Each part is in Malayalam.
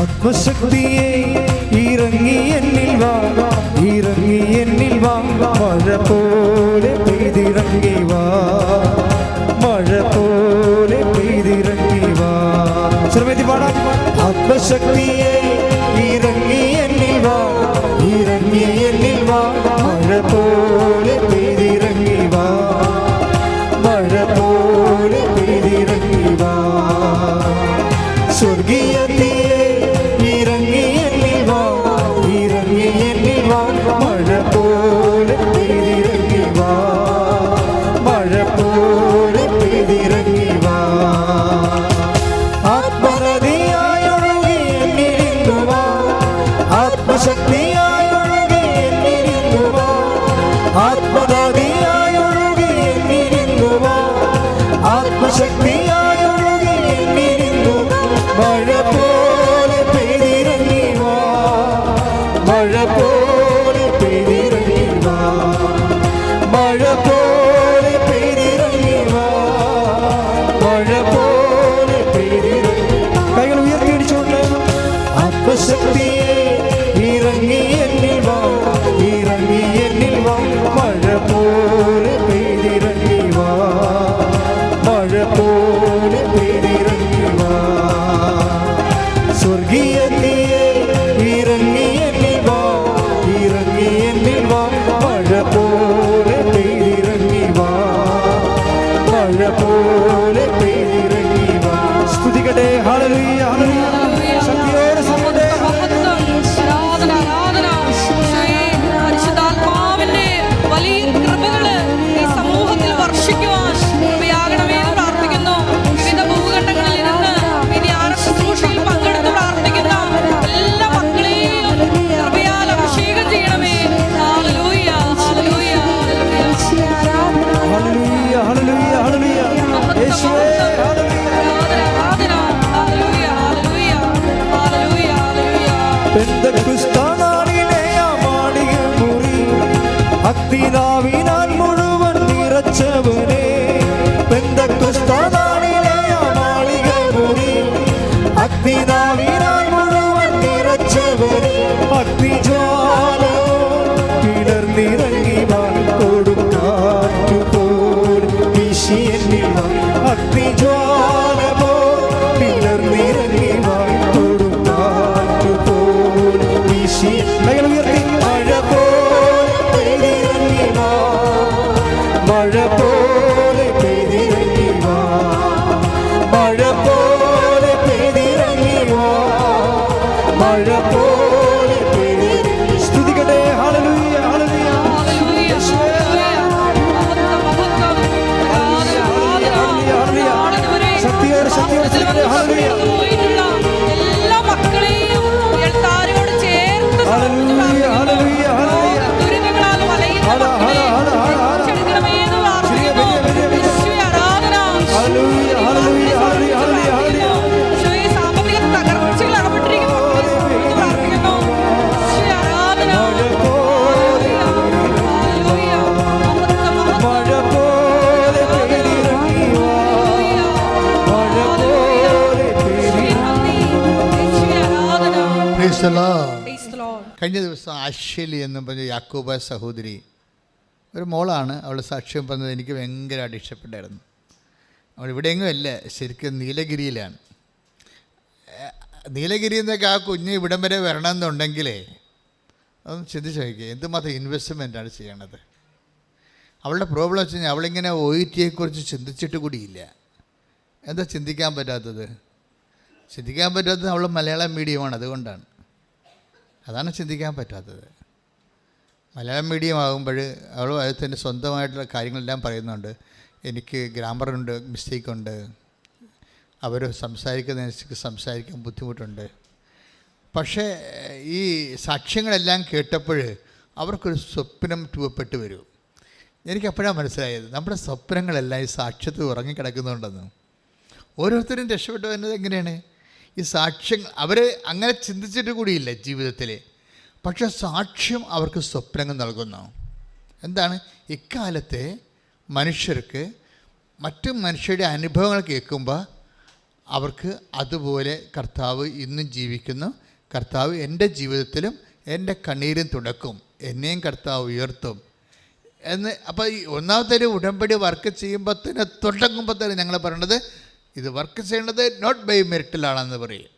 ആത്മശക്തിയെ ഇറങ്ങി എന്നിൽ വാ, ഇറങ്ങി എന്നിൽ വാ, മഴ പോലെ പെയ്തിറങ്ങി വാ, മഴ പോലെ പെയ്തിറങ്ങി വാ. ശ്രമേതി പാടാം. ആത്മശക്തിയെ ഇറങ്ങി എന്നിൽ വാ, ഇറങ്ങി എന്നിൽ വാ, മഴ പോലെ പെയ്തിറങ്ങി വാ, മഴ പോലെ പെയ്തിറങ്ങി വാ. സ്വർഗീയതയെ ഇറങ്ങി എന്നിൽ വാ, ഇറങ്ങി എന്നിൽ വാ, മഴ പോലെ പെയ്തിറങ്ങി വാ, മഴ പോലെ പെയ്തിറങ്ങി വാ. ആത്മനദിയായി ഒഴുകി എന്നിലിരുന്നു വാ, ആത്മശക്തിയായി ഒഴുകി എന്നിലിരുന്നു വാ, ആത്മനദിയായി ഒഴുകി എന്നിലിരുന്നു വാ, ആത്മശക്തിയായി ഒഴുകി എന്നിലിരുന്നു. മഴ പോലെ പെയ്തിറങ്ങി വാ, മഴ പോലെ പെയ്തിറങ്ങി വാ, മഴ പോലെ പെയ്തിറങ്ങി വാ, മഴ പോലെ പെയ്തിറങ്ങി. കൈകൾ ഉയർത്തിയടിച്ചുകൊണ്ട് ആത്മശക്തിയെ ഇറങ്ങി എന്നിൽ വാ, ഇറങ്ങി എന്നിൽ വാ, മഴ പോലെ പെയ്തിറങ്ങി വാ, മഴ പോലെ പെയ്തിറങ്ങി വാ. സ്വർഗീയതയെ ഇറങ്ങി എന്നിൽ വാ, ഇറങ്ങി എന്നിൽ വാ, മഴ പോലെ പെയ്തിറങ്ങി വാ, മഴ പോലെ പെയ്തിറങ്ങി വാ. സ്തുതിക്കട്ടെ. ഹല്ലേലൂയ, ഹല്ലേലൂയ. ശക്തിയോടെ സ്തുതിക്കട്ടെ. പരിശുദ്ധാത്മാവിന്റെ വലിയ കൃപകള് ഈ സമൂഹത്തിൽ വർഷിക്കുവാൻ കൃപയാകണമെന്ന് പ്രാർത്ഥിക്കുന്നു. വിവിധ ഭൂഖണ്ഡങ്ങളിൽ ഇരുന്ന് ഈ ധ്യാന ശുശ്രൂഷയിൽ പങ്കെടുത്ത് പ്രാർത്ഥിക്കുന്ന എല്ലാ മക്കളെയും കൃപയാൽ അഭിഷേകം ചെയ്യണമേ. ഹല്ലേലൂയ, ഹല്ലേലൂയ, ഹല്ലേലൂയ, ഹല്ലേലൂയ, ഹല്ലേലൂയ. യേശുവേ, ഹല്ലേലൂയ. ആരാധന, ഹല്ലേലൂയ, ഹല്ലേലൂയ, ഹല്ലേലൂയ, ഹല്ലേലൂയ. പെന്തക്കോസ്താനാളിലെ ആ മാളിക മുറി അഗ്നിനാവിനാൽ മുഴുവൻ നിറച്ചവനെ, പെന്തക്കോസ്താനാളിലെ ആ മാളിക മുറി അഗ്നിനാവിനാൽ മുഴുവൻ നിറച്ചവനെ, അഗ്നിജ്വാല പിളർന്നിറങ്ങി വാ, കൊടുങ്കാറ്റുപോൽ വീശി എന്നിൽ വാ, അഗ്നിജ്വാല പിളർന്നിറങ്ങി വാ, കൊടുങ്കാറ്റുപോൽ വീശി. കൈകൾ ഉയർത്തി. മഴ പോലെ പെയ്തിറങ്ങി വാ, മഴ പോലെ പെയ്തിറങ്ങി വാ, മഴ പോലെ പെയ്തിറങ്ങി വാ, മഴ പോലെ പെയ്തിറങ്ങി. സ്തുതിക്കട്ടെ. ഹല്ലേലൂയ, ഹല്ലേലൂയ. ഹല്ലേലൂയ, ശക്തിയോടെ ശക്തിയോടെ ഹല്ലേലൂയ. എല്ലാ മക്കളെയും എഴുത്താരോട് ചേർത്ത് ഹല്ലേലൂയ, ഹല്ലേലൂയ, ഹല്ലേലൂയ. ദുരിതങ്ങളാൽ വലയുന്ന ഹല, ഹല, ഹല, ഹല, ഹല. മക്കളെ എന്ന് പ്രാർത്ഥിക്കുന്നു. യേശുവേ, ആരാധന. ഹല്ലേലൂയ, ഹല്ലേലൂയ, ഹല്ലേലൂയ, ഹല്ലേലൂയ. യേശുവേ, സാമ്പത്തിക തകർച്ചയിൽ അകപ്പെട്ടിരിക്കുന്ന മക്കളെ ഓർത്ത് പ്രാർത്ഥിക്കുന്നു. യേശുവേ, ആരാധന. മഴ പോലെ, ഹല്ലേലൂയ. മഴ പോലെ പെയ്തിറങ്ങി വാ, മഴ പോലെ പെയ്തിറങ്ങി വാ. Praise the Lord. Praise the Lord. കഴിഞ്ഞ ദിവസം അശ്വലി എന്ന് പറഞ്ഞ യാക്കോബ സഹോദരി, ഒരു മോളാണ്. അവൾ സാക്ഷ്യം പറഞ്ഞത് എനിക്ക് ഭയങ്കരമായിട്ട് ഇഷ്ടപ്പെട്ടായിരുന്നു. അവൾ ഇവിടെയെങ്കിലും അല്ല, ശരിക്കും നീലഗിരിയിലാണ്. നീലഗിരിയിൽ നിന്നൊക്കെ ആ കുഞ്ഞ് ഇവിടം വരെ വരണമെന്നുണ്ടെങ്കിലേ അതൊന്ന് ചിന്തിച്ച് നോക്കിയേ, എന്തുമാത്രം ഇൻവെസ്റ്റ്മെൻറ്റാണ് ചെയ്യണത്. അവളുടെ പ്രോബ്ലം വെച്ച് കഴിഞ്ഞാൽ അവളിങ്ങനെ OET-യെക്കുറിച്ച് ചിന്തിച്ചിട്ട് കൂടിയില്ല. എന്താ ചിന്തിക്കാൻ പറ്റാത്തത്? ചിന്തിക്കാൻ പറ്റാത്തത് അവൾ മലയാളം മീഡിയമാണ്, അതുകൊണ്ടാണ്. അതാണ് ചിന്തിക്കാൻ പറ്റാത്തത്. മലയാളം മീഡിയം ആകുമ്പോൾ അവൾ അതിന് സ്വന്തമായിട്ടുള്ള കാര്യങ്ങളെല്ലാം പറയുന്നുണ്ട്. എനിക്ക് ഗ്രാമറുണ്ട്, മിസ്റ്റേക്കുണ്ട്, അവർ സംസാരിക്കുന്നതനുസരിച്ച് സംസാരിക്കാൻ ബുദ്ധിമുട്ടുണ്ട്. പക്ഷേ ഈ സാക്ഷ്യങ്ങളെല്ലാം കേട്ടപ്പോൾ അവർക്കൊരു സ്വപ്നം രൂപപ്പെട്ട് വരും. എനിക്കപ്പോഴാണ് മനസ്സിലായത് നമ്മുടെ സ്വപ്നങ്ങളെല്ലാം ഈ സാക്ഷ്യത്തിൽ ഉറങ്ങിക്കിടക്കുന്നുണ്ടെന്ന്. ഓരോരുത്തരും രക്ഷപ്പെട്ടു വരുന്നത് എങ്ങനെയാണ്? ഈ സാക്ഷ്യം അവർ അങ്ങനെ ചിന്തിച്ചിട്ട് കൂടിയില്ല ജീവിതത്തിൽ, പക്ഷെ സാക്ഷ്യം അവർക്ക് സ്വപ്നങ്ങൾ നൽകുന്നു. എന്താണ്? ഇക്കാലത്തെ മനുഷ്യർക്ക് മറ്റു മനുഷ്യരുടെ അനുഭവങ്ങൾ കേൾക്കുമ്പോൾ അവർക്ക് അതുപോലെ കർത്താവ് ഇന്നും ജീവിക്കുന്നു. കർത്താവ് എൻ്റെ ജീവിതത്തിലും എൻ്റെ കണ്ണീരും തുടക്കും, എന്നെയും കർത്താവ് ഉയർത്തും എന്ന്. അപ്പോൾ ഈ ഒന്നാമത്തെ ഒരു ഉടമ്പടി വർക്ക് ചെയ്യുമ്പോൾ തന്നെ തുടങ്ങുമ്പോൾ തന്നെ ഞങ്ങൾ പറയണത് ഇത് വർക്ക് ചെയ്യേണ്ടത് നോട്ട് ബൈ മെറിറ്റിലാണെന്ന് പറയും.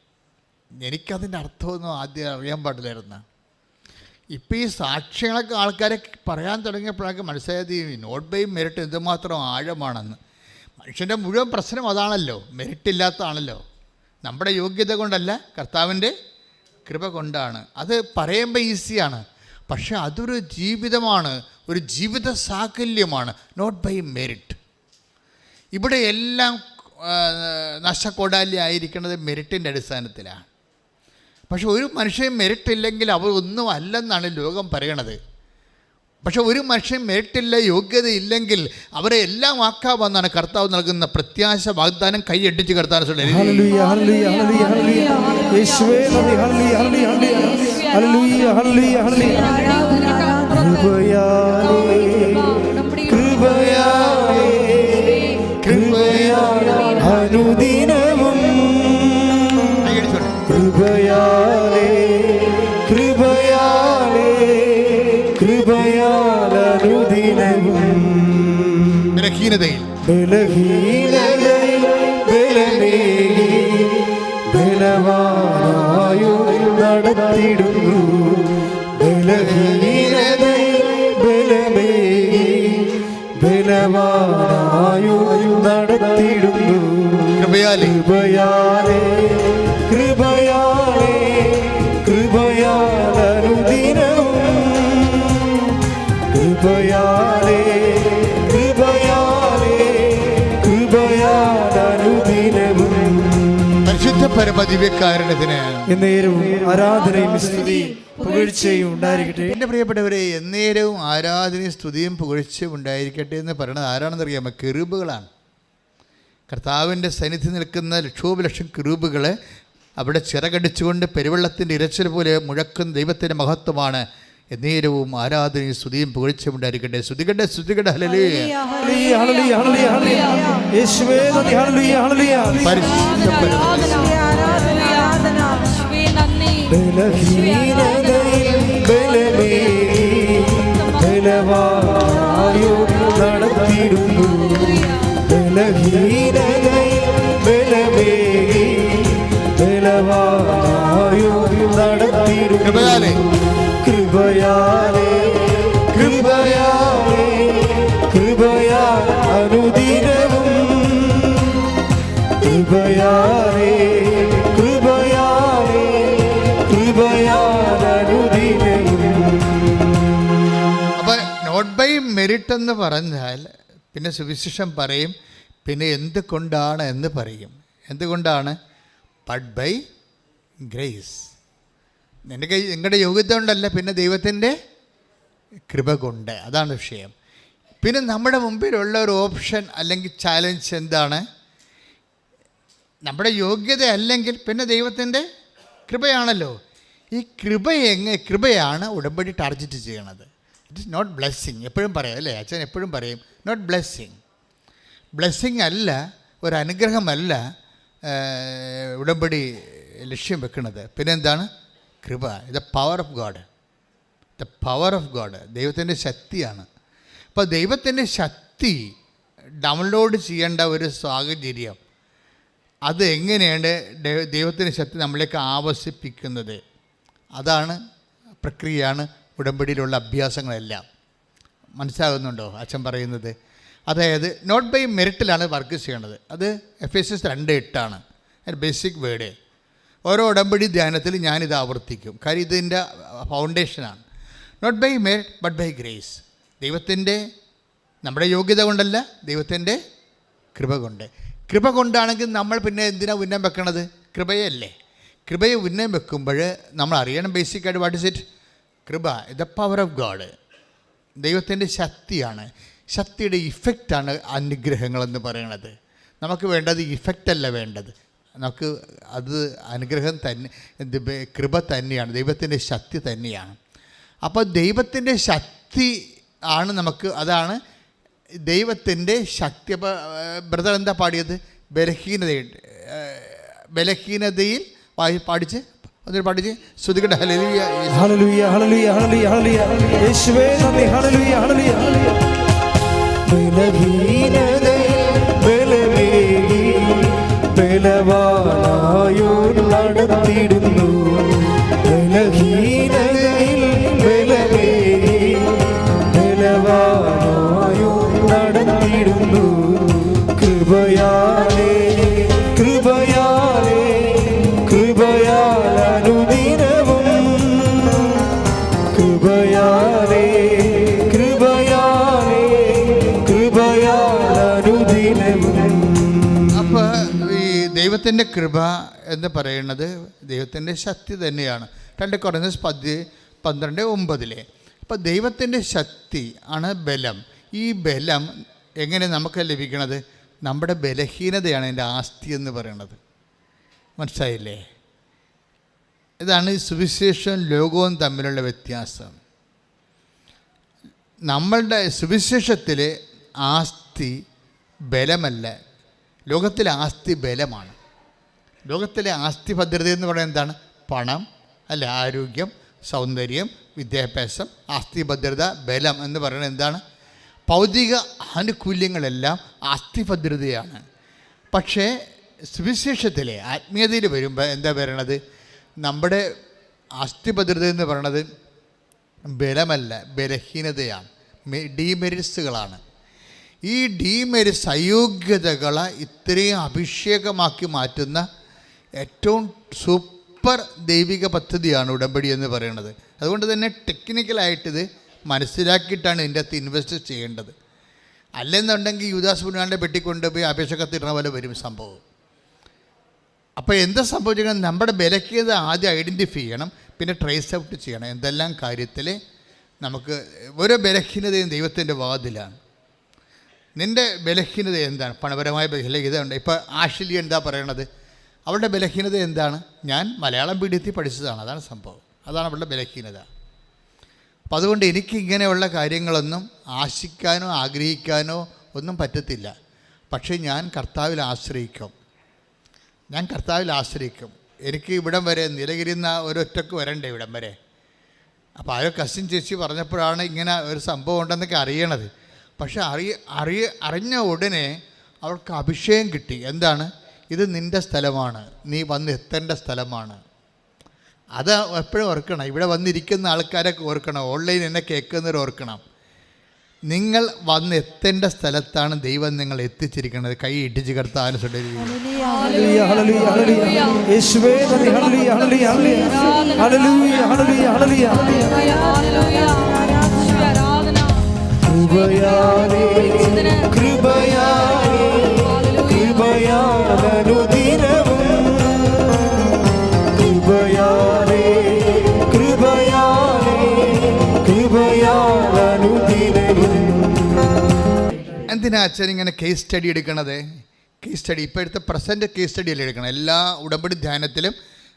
എനിക്കതിൻ്റെ അർത്ഥമൊന്നും ആദ്യം അറിയാൻ പാടില്ലായിരുന്നു. ഇപ്പോൾ ഈ സാക്ഷ്യങ്ങളൊക്കെ ആൾക്കാരെ പറയാൻ തുടങ്ങിയപ്പോഴൊക്കെ മനസ്സിലായത് ഈ നോട്ട് ബൈ മെറിറ്റ് എന്തുമാത്രം ആഴമാണെന്ന്. മനുഷ്യൻ്റെ മുഴുവൻ പ്രശ്നം അതാണല്ലോ, മെറിറ്റ് ഇല്ലാത്തതാണല്ലോ. നമ്മുടെ യോഗ്യത കൊണ്ടല്ല, കർത്താവിൻ്റെ കൃപ കൊണ്ടാണ്. അത് പറയുമ്പോൾ ഈസിയാണ്, പക്ഷെ അതൊരു ജീവിതമാണ്, ഒരു ജീവിത സാകല്യമാണ്. Not by merit. ഇവിടെ എല്ലാം നഷ്ടക്കൊടാലി ആയിരിക്കുന്നത് മെറിറ്റിൻ്റെ അടിസ്ഥാനത്തിലാണ്. പക്ഷെ ഒരു മനുഷ്യൻ മെറിറ്റ് ഇല്ലെങ്കിൽ അവർ ഒന്നും അല്ലെന്നാണ് ലോകം പറയണത്. പക്ഷെ ഒരു മനുഷ്യൻ മെറിറ്റില്ല, യോഗ്യത ഇല്ലെങ്കിൽ അവരെ എല്ലാം ആക്കാമെന്നാണ് കർത്താവ് നൽകുന്ന പ്രത്യാശ വാഗ്ദാനം. കൈയടിച്ച് കർത്താവ് അനുദിനവും കൃപയാലേ കൃപയാലേ കൃപയാലനുദിനവും ബലഹീനതയിൽ ബലഹീനതയിൽ ബലമേകി ബലവാനായും നടത്തിടുന്നു. ബലഹീനതയിൽ ബലമേകി ബലവാനായും നടത്തിടുന്നു. കൃപയാലേ കൃപയാലേ കൃപയാലേ കൃപയാലനുദിനവും കൃപയാലേ കൃപയാലേ കൃപയാലനുദിനവും. പരിശുദ്ധ പരമദിവ്യകാരുണ്യത്തിന് എന്നേരവും ആരാധനയും സ്തുതിയും പുകഴ്ചയും ഉണ്ടായിരിക്കട്ടെ. എൻ്റെ പ്രിയപ്പെട്ടവരെ, എന്നേരവും ആരാധനയും സ്തുതിയും പുകഴ്ചയും ഉണ്ടായിരിക്കട്ടെ എന്ന് പറയുന്നത് ആരാണെന്ന് അറിയാമോ? കെറൂബുകളാണ്. കർത്താവിൻ്റെ സന്നിധി നിൽക്കുന്ന ലക്ഷോപലക്ഷം കെറൂബുകൾ അവിടെ ചിറകടിച്ചുകൊണ്ട് പെരുവെള്ളത്തിൻ്റെ ഇരച്ചിൽ പോലെ മുഴക്കുന്ന ദൈവത്തിൻ്റെ മഹത്വമാണ്. എന്നേരവും ആരാധനയും സ്തുതിയും പുകഴ്ചയും ഉണ്ടായിരിക്കട്ടെ. സ്തുതികട്ടെ സ്തുതികട്ടെ. ഹല്ലേലൂയ പരിശുദ്ധ ബലഹീനതയിൽ ബലമേകി ബലവാനായും നടത്തിടുന്നു. ബലഹീനതയിൽ ബലമേകി ബലവാനായും നടത്തിടുന്നു. കൃപയാലേ കൃപയാലേ കൃപയാലേ കൃപയാൽ അനുദിനവും കൃപയാലേ കൃപയാലേ കൃപയാൽ അനുദിനവും. അപ്പം നോട്ട് ബൈ മെറിറ്റ് എന്ന് പറഞ്ഞാൽ പിന്നെ സുവിശേഷം പറയും, പിന്നെ എന്തുകൊണ്ടാണ് എന്ന് പറയും. എന്തുകൊണ്ടാണ്? But by grace. നിങ്ങളുടെ യോഗ്യത കൊണ്ടല്ല, പിന്നെ ദൈവത്തിൻ്റെ കൃപ കൊണ്ട്. അതാണ് വിഷയം. പിന്നെ നമ്മുടെ മുമ്പിലുള്ള ഒരു ഓപ്ഷൻ അല്ലെങ്കിൽ ചാലഞ്ച് എന്താണ്? നമ്മുടെ യോഗ്യത അല്ലെങ്കിൽ പിന്നെ ദൈവത്തിൻ്റെ കൃപയാണല്ലോ. ഈ കൃപയാണ് ഉടമ്പടി ടാർഗറ്റ് ചെയ്യണത്. It is not blessing. എപ്പോഴും പറയാം അല്ലേ, അച്ഛൻ എപ്പോഴും പറയും നോട്ട് ബ്ലെസ്സിങ്. ബ്ലെസ്സിങ് അല്ല, ഒരു അനുഗ്രഹമല്ല ഉടമ്പടി ലക്ഷ്യം വെക്കുന്നത്. പിന്നെ എന്താണ്? കൃപ. The power of God. The power of God ദൈവത്തിൻ്റെ ശക്തിയാണ്. അപ്പോൾ ദൈവത്തിൻ്റെ ശക്തി ഡൗൺലോഡ് ചെയ്യേണ്ട ഒരു സാഹചര്യം, അത് എങ്ങനെയാണ് ദൈവത്തിൻ്റെ ശക്തി നമ്മളിലേക്ക് ആവശ്യിപ്പിക്കുന്നത്? അതാണ് പ്രക്രിയയാണ് ഉടമ്പടിയിലുള്ള അഭ്യാസങ്ങളെല്ലാം. മനസ്സിലാകുന്നുണ്ടോ അച്ഛൻ പറയുന്നത്? അതായത് നോട്ട് ബൈ മെറിറ്റിലാണ് വർക്ക് ചെയ്യേണ്ടത്. അത് എഫേസ്യസ് 2:8 ബേസിക് വേർഡ്. ഓരോ ഉടമ്പടി ധ്യാനത്തിൽ ഞാനിത് ആവർത്തിക്കും, കാര്യം ഇതിൻ്റെ ഫൗണ്ടേഷനാണ്. Not by merit but by grace. ദൈവത്തിൻ്റെ, നമ്മുടെ യോഗ്യത കൊണ്ടല്ല, ദൈവത്തിൻ്റെ കൃപ കൊണ്ട്. കൃപ കൊണ്ടാണെങ്കിൽ നമ്മൾ പിന്നെ എന്തിനാണ് ഉന്നം വെക്കണത്? കൃപയല്ലേ. കൃപയെ ഉന്നം വെക്കുമ്പോൾ നമ്മൾ അറിയണം ബേസിക്കായിട്ട് വാട്ട് ഇസ് ഇറ്റ്? കൃപ ദ പവർ ഓഫ് ഗോഡ്. ദൈവത്തിൻ്റെ ശക്തിയാണ്. ശക്തിയുടെ ഇഫക്റ്റാണ് അനുഗ്രഹങ്ങളെന്ന് പറയണത്. നമുക്ക് വേണ്ടത് ഇഫക്റ്റല്ല വേണ്ടത്, നമുക്ക് അത് അനുഗ്രഹം തന്നെ, കൃപ തന്നെയാണ്, ദൈവത്തിൻ്റെ ശക്തി തന്നെയാണ്. അപ്പോൾ ദൈവത്തിൻ്റെ ശക്തി ആണ് നമുക്ക്, അതാണ് ദൈവത്തിൻ്റെ ശക്തി. അപ്പോൾ ബ്രദർ എന്താ പാടിയത്? ബലഹീനതയിൽ പാടിച്ച് ഒന്നിട്ട് പാടിച്ച് ശ്രുതികട്ടെ. ഹല്ലേലൂയ ഹല്ലേലൂയ ഹല്ലേലൂയ ഹല്ലേലൂയ ഹല്ലേലൂയ യേശുവേ നന്ദി. ഹല്ലേലൂയ ഹല്ലേലൂയ ബലഹീനതയിൽ ബലമേകി ബലവാനായോർ നടത്തിയിടുന്നു. ബലഹീനതയിൽ ബലമേകി ബലവാനായോർ നടത്തിയിടുന്നു. കൃപയാലേ കൃപയാലേ കൃപയാൽ അനുദിനവും കൃപയാലേ കൃപയാലേ കൃപയാൽ അനുദിനവും. അപ്പോൾ ഈ ദൈവത്തിൻ്റെ കൃപ എന്ന് പറയുന്നത് ദൈവത്തിൻ്റെ ശക്തി തന്നെയാണ്. 2 കൊരിന്ത്യർ 12:9. അപ്പോൾ ദൈവത്തിൻ്റെ ശക്തി ആണ് ബലം. ഈ ബലം എങ്ങനെ നമുക്ക് ലഭിക്കണത്? നമ്മുടെ ബലഹീനതയാണ് എൻ്റെ ആസ്തി എന്ന് പറയുന്നത്. മനസ്സിലായില്ലേ? ഇതാണ് ഈ സുവിശേഷവും ലോകവും തമ്മിലുള്ള വ്യത്യാസം. നമ്മളുടെ സുവിശേഷത്തിൽ ആസ്തി ബലമല്ല, ലോകത്തിലെ ആസ്തി ബലമാണ്. ലോകത്തിലെ ആസ്തി ഭദ്രത എന്ന് പറയുന്നത് എന്താണ്? പണം, അല്ല ആരോഗ്യം, സൗന്ദര്യം, വിദ്യാഭ്യാസം. ആസ്തി ഭദ്രത, ബലം എന്ന് പറയുന്നത് എന്താണ്? ഭൗതിക ആനുകൂല്യങ്ങളെല്ലാം ആസ്തി ഭദ്രതയാണ്. പക്ഷേ സുവിശേഷത്തിലെ ആത്മീയതയിൽ വരുമ്പോൾ എന്താ പറയണത്? നമ്മുടെ ആസ്തി ഭദ്രത എന്ന് പറയണത് ബലമല്ല, ബലഹീനതയാണ്, ഡീമെരിറ്റ്സുകളാണ്. ഈ ഡീമെരിറ്റ്സ്, അയോഗ്യതകളെ ഇത്രയും അഭിഷേകമാക്കി മാറ്റുന്ന ഏറ്റവും സൂപ്പർ ദൈവിക പദ്ധതിയാണ് ഉടമ്പടി എന്ന് പറയുന്നത്. അതുകൊണ്ട് തന്നെ ടെക്നിക്കലായിട്ടിത് മനസ്സിലാക്കിയിട്ടാണ് ഇതിൻ്റെ അകത്ത് ഇൻവെസ്റ്റ് ചെയ്യേണ്ടത്. അല്ലെന്നുണ്ടെങ്കിൽ യൂദാസ് പുണ്യാളൻ്റെ പെട്ടിക്കൊണ്ട് പോയി അപേക്ഷ കത്തിടുന്ന പോലെ വരും സംഭവം. അപ്പോൾ എന്താ സംഭവിച്ചിരിക്കണം? നമ്മുടെ ബലഹീനത ആദ്യം ഐഡൻറ്റിഫൈ ചെയ്യണം, പിന്നെ ട്രേസ് ഔട്ട് ചെയ്യണം. എന്തെല്ലാം കാര്യത്തിൽ നമുക്ക് ഓരോ ബലഹീനതയും ദൈവത്തിൻ്റെ വാതിലാണ്. നിൻ്റെ ബലഹീനത എന്താണ്? പണപരമായ ബലഹീനത ഉണ്ട്. ഇപ്പോൾ ആഷിലി എന്താ പറയണത്? അവളുടെ ബലഹീനത എന്താണ്? ഞാൻ മലയാളം മീഡിയത്തിൽ പഠിച്ചതാണ്, അതാണ് സംഭവം, അതാണ് അവളുടെ ബലഹീനത. അപ്പം അതുകൊണ്ട് എനിക്ക് ഇങ്ങനെയുള്ള കാര്യങ്ങളൊന്നും ആശിക്കാനോ ആഗ്രഹിക്കാനോ ഒന്നും പറ്റത്തില്ല. പക്ഷേ ഞാൻ കർത്താവിൽ ആശ്രയിക്കും. എനിക്ക് ഇവിടം വരെ നീലഗിരിന്ന ഒരൊറ്റക്ക് വരണ്ടേ ഇവിടം വരെ. അപ്പോൾ ആരോ കസിൻ ചേച്ചി പറഞ്ഞപ്പോഴാണ് ഇങ്ങനെ ഒരു സംഭവം ഉണ്ടെന്നൊക്കെ അറിയണത്. പക്ഷെ അറിഞ്ഞ ഉടനെ അവൾക്ക് അഭിഷേകം കിട്ടി. എന്താണ്? ഇത് നിൻ്റെ സ്ഥലമാണ്, നീ വന്ന് എത്തേണ്ട സ്ഥലമാണ്. അത് എപ്പോഴും ഓർക്കണം. ഇവിടെ വന്നിരിക്കുന്ന ആൾക്കാരൊക്കെ ഓർക്കണം, ഓൺലൈൻ എന്നെ കേൾക്കുന്നവർ ഓർക്കണം. നിങ്ങൾ വന്ന് എത്തേണ്ട സ്ഥലത്താണ് ദൈവം നിങ്ങൾ എത്തിച്ചിരിക്കുന്നത്. കൈ ഇടിച്ച് കർത്താവിനെ എന്തിനാ അച്ഛൻ ഇങ്ങനെ കേസ് സ്റ്റഡി എടുക്കണത്? കേസ് സ്റ്റഡി ഇപ്പോഴത്തെ പ്രസൻറ്റ് കേസ് സ്റ്റഡിയല്ലേ എടുക്കണം. എല്ലാ ഉടമ്പടി ധ്യാനത്തിലും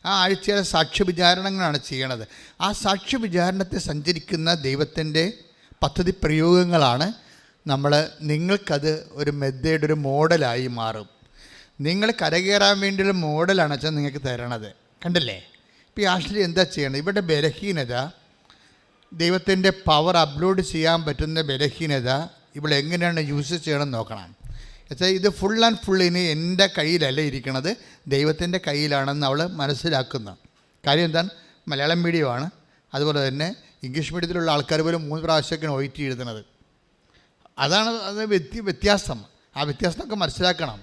ആ ആഴ്ചയിലെ സാക്ഷ്യ വിചാരണങ്ങളാണ് ചെയ്യണത്. ആ സാക്ഷ്യ വിചാരണത്തെ സഞ്ചരിക്കുന്ന ദൈവത്തിൻ്റെ പദ്ധതി പ്രയോഗങ്ങളാണ് നിങ്ങൾക്കത് ഒരു മെത്തേഡ്, ഒരു മോഡലായി മാറും. നിങ്ങൾ കരകയറാൻ വേണ്ടിയുള്ള മോഡലാണ് അച്ഛൻ നിങ്ങൾക്ക് തരണത്. കണ്ടില്ലേ? ഇപ്പോൾ ഈ ആഷ്ലി എന്താ ചെയ്യണത്? ഇവിടെ ബലഹീനത, ദൈവത്തിൻ്റെ പവർ അപ്ലോഡ് ചെയ്യാൻ പറ്റുന്ന ബലഹീനത ഇവിടെ എങ്ങനെയാണ് യൂസ് ചെയ്യണം നോക്കണം. വെച്ചാൽ ഇത് ഫുൾ ആൻഡ് ഫുൾ ഇനി എൻ്റെ കയ്യിലല്ല ഇരിക്കണത്, ദൈവത്തിൻ്റെ കയ്യിലാണെന്ന് അവൾ മനസ്സിലാക്കുന്ന കാര്യം എന്താണ്? മലയാളം മീഡിയമാണ്, അതുപോലെ തന്നെ ഇംഗ്ലീഷ് മീഡിയത്തിലുള്ള ആൾക്കാർ പോലും 3 പ്രാവശ്യമൊക്കെയാണ് OET എഴുതുന്നത്. അതാണ് അത് വ്യത്യാസം. ആ വ്യത്യാസമൊക്കെ മനസ്സിലാക്കണം.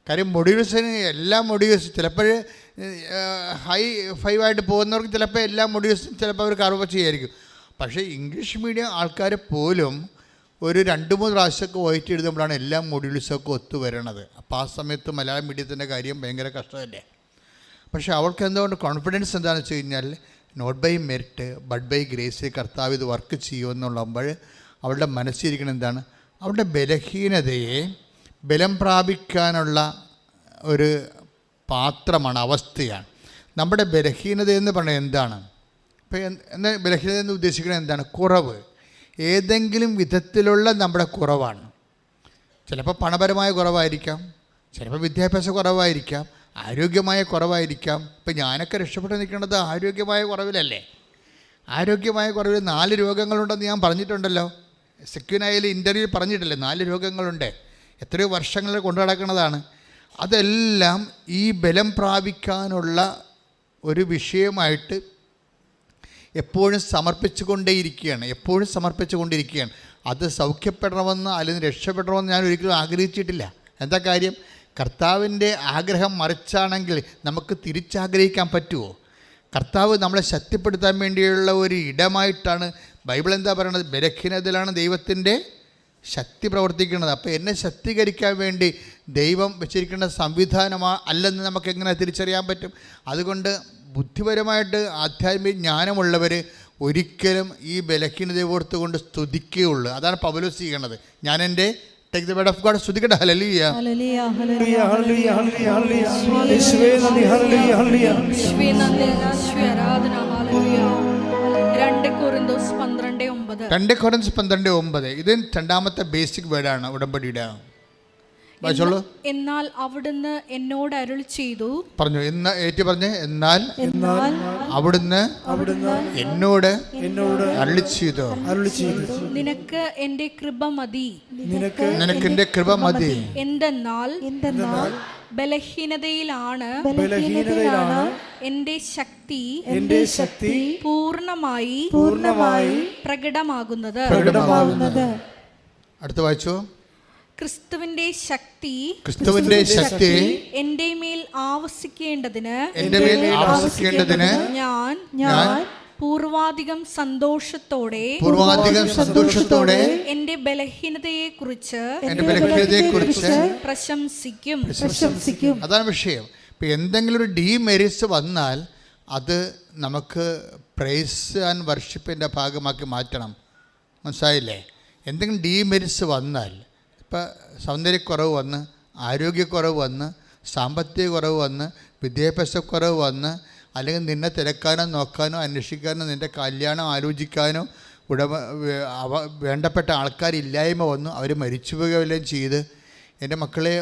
കാര്യം മൊഡ്യൂൾസിന് എല്ലാ മൊഡ്യൂൾസും ചിലപ്പോൾ ഹൈ 5 ആയിട്ട് പോകുന്നവർക്ക് ചിലപ്പോൾ എല്ലാ മൊഡ്യൂൾസും ചിലപ്പോൾ അവർ കർവ് ചെയ്യായിരിക്കും. പക്ഷേ ഇംഗ്ലീഷ് മീഡിയം ആൾക്കാർ പോലും ഒരു 2-3 പ്രാവശ്യമൊക്കെ OET എഴുതുമ്പോഴാണ് എല്ലാ മൊഡ്യൂൾസൊക്കെ ഒത്തു വരണത്. അപ്പോൾ ആ സമയത്ത് മലയാളം മീഡിയത്തിൻ്റെ കാര്യം ഭയങ്കര കഷ്ടമല്ലേ. പക്ഷേ അവൾക്ക് എന്തുകൊണ്ട് കോൺഫിഡൻസ് എന്താണെന്ന് വെച്ച് കഴിഞ്ഞാൽ not by merit but by grace കർത്താവ് ഇത് വർക്ക് ചെയ്യുമെന്നുള്ളപ്പോൾ അവളുടെ മനസ്സിരിക്കണം എന്താണ്? അവളുടെ ബലഹീനതയെ ബലം പ്രാപിക്കാനുള്ള ഒരു പാത്രമാണ്, അവസ്ഥയാണ്. നമ്മുടെ ബലഹീനത എന്ന് പറഞ്ഞാൽ എന്താണ്? ഇപ്പോൾ എന്താ ബലഹീനത എന്ന് ഉദ്ദേശിക്കുന്നത്? എന്താണ്? കുറവ്, ഏതെങ്കിലും വിധത്തിലുള്ള നമ്മുടെ കുറവാണ്. ചിലപ്പോൾ പണപരമായ കുറവായിരിക്കാം, ചിലപ്പോൾ വിദ്യാഭ്യാസ കുറവായിരിക്കാം, ആരോഗ്യമായ കുറവായിരിക്കാം. ഇപ്പം ഞാനൊക്കെ രക്ഷപ്പെട്ട് നിൽക്കുന്നത് ആരോഗ്യമായ കുറവിലല്ലേ. ആരോഗ്യമായ കുറവിൽ 4 രോഗങ്ങളുണ്ടെന്ന് ഞാൻ പറഞ്ഞിട്ടുണ്ടല്ലോ. സെക്യൂനായാലും ഇൻ്റർവ്യൂവിൽ പറഞ്ഞിട്ടില്ലേ 4 രോഗങ്ങളുണ്ട്. എത്രയോ വർഷങ്ങൾ കൊണ്ടു നടക്കുന്നതാണ്. അതെല്ലാം ഈ ബലം പ്രാപിക്കാനുള്ള ഒരു വിഷയമായിട്ട് എപ്പോഴും സമർപ്പിച്ചുകൊണ്ടേയിരിക്കുകയാണ്. അത് സൗഖ്യപ്പെടണമെന്ന് അല്ലെങ്കിൽ രക്ഷപ്പെടണമെന്ന് ഞാൻ ഒരിക്കലും ആഗ്രഹിച്ചിട്ടില്ല. എന്താ കാര്യം? കർത്താവിൻ്റെ ആഗ്രഹം മറിച്ചാണെങ്കിൽ നമുക്ക് തിരിച്ചാഗ്രഹിക്കാൻ പറ്റുമോ? കർത്താവ് നമ്മളെ ശക്തിപ്പെടുത്താൻ വേണ്ടിയുള്ള ഒരു ഇടമായിട്ടാണ് ബൈബിൾ എന്താ പറയണത്? ബലഹീനതയിലാണ് ദൈവത്തിൻ്റെ ശക്തി പ്രവർത്തിക്കുന്നത്. അപ്പോൾ എന്നെ ശക്തീകരിക്കാൻ വേണ്ടി ദൈവം വെച്ചിരിക്കുന്ന അല്ലെന്ന് നമുക്ക് എങ്ങനെ തിരിച്ചറിയാൻ പറ്റും? അതുകൊണ്ട് ബുദ്ധിപരമായിട്ട് ആധ്യാത്മിക ജ്ഞാനമുള്ളവർ ഒരിക്കലും ഈ ബലഹീനതയെ ഓർത്തുകൊണ്ട് സ്തുതിക്കുകയുള്ളൂ. അതാണ് പൗലോസ് ചെയ്യണത്. ഞാൻ എൻ്റെ take the word of God സ്തുതിക്കട്ടെ. ഹല്ലേലൂയ ഹല്ലേലൂയ ഹല്ലേലൂയ ഹല്ലേലൂയ ഹല്ലേലൂയ. യേശുവേ നന്ദി. ഹല്ലേലൂയ ഹല്ലേലൂയ. യേശുവേ നന്ദി. യേശുവേ ആരാധന. ഹല്ലേലൂയ. 2 കൊരിന്തോസ് 12:9. 2 കൊരിന്തോസ് 12:9. ഇത് രണ്ടാമത്തെ ബേസിക് വേർഡാണ് ഉടമ്പടിയുടെ. വായിച്ചോളൂ. എന്നാൽ അവിടുന്ന് എന്നോട് അരുളി ചെയ്തു. പറഞ്ഞു. എന്നാൽ അവിടുന്ന് എന്നോട് അരുളി ചെയ്തു. നിനക്ക് എൻ്റെ കൃപ മതി. നിനക്ക് എൻ്റെ കൃപ മതി. എന്തെന്നാൽ ബലഹീനതയിലാണ് എൻ്റെ ശക്തി പൂർണ്ണമായി പ്രകടമാകുന്നത്. അടുത്ത വായിച്ചോ. ക്രിസ്തുവിന്റെ ശക്തി എൻ്റെ മേൽ ആവസിക്കേണ്ടതിന് ഞാൻ പൂർവാധികം സന്തോഷത്തോടെ എന്റെ ബലഹീനതയെ കുറിച്ച് പ്രശംസിക്കും. അതാണ് വിഷയം. ഇപ്പം എന്തെങ്കിലും ഒരു ഡീമെറിറ്റ്സ് വന്നാൽ അത് നമുക്ക് പ്രൈസ് ആൻഡ് വർഷിപ്പിൻ്റെ ഭാഗമാക്കി മാറ്റണം. മനസ്സിലായില്ലേ? എന്തെങ്കിലും ഡീമെറിറ്റ്സ് വന്നാൽ, ഇപ്പം സൗന്ദര്യക്കുറവ് വന്ന്, ആരോഗ്യക്കുറവ് വന്ന്, സാമ്പത്തിക കുറവ് വന്ന്, വിദ്യാഭ്യാസക്കുറവ് വന്ന്, അല്ലെങ്കിൽ നിന്നെ തിരക്കാനോ നോക്കാനോ അന്വേഷിക്കാനോ നിൻ്റെ കല്യാണം ആലോചിക്കാനോ വേണ്ടപ്പെട്ട ആൾക്കാരില്ലായ്മ വന്നു, അവർ മരിച്ചുപോവുകയെല്ലാം ചെയ്ത്, എൻ്റെ മക്കളെ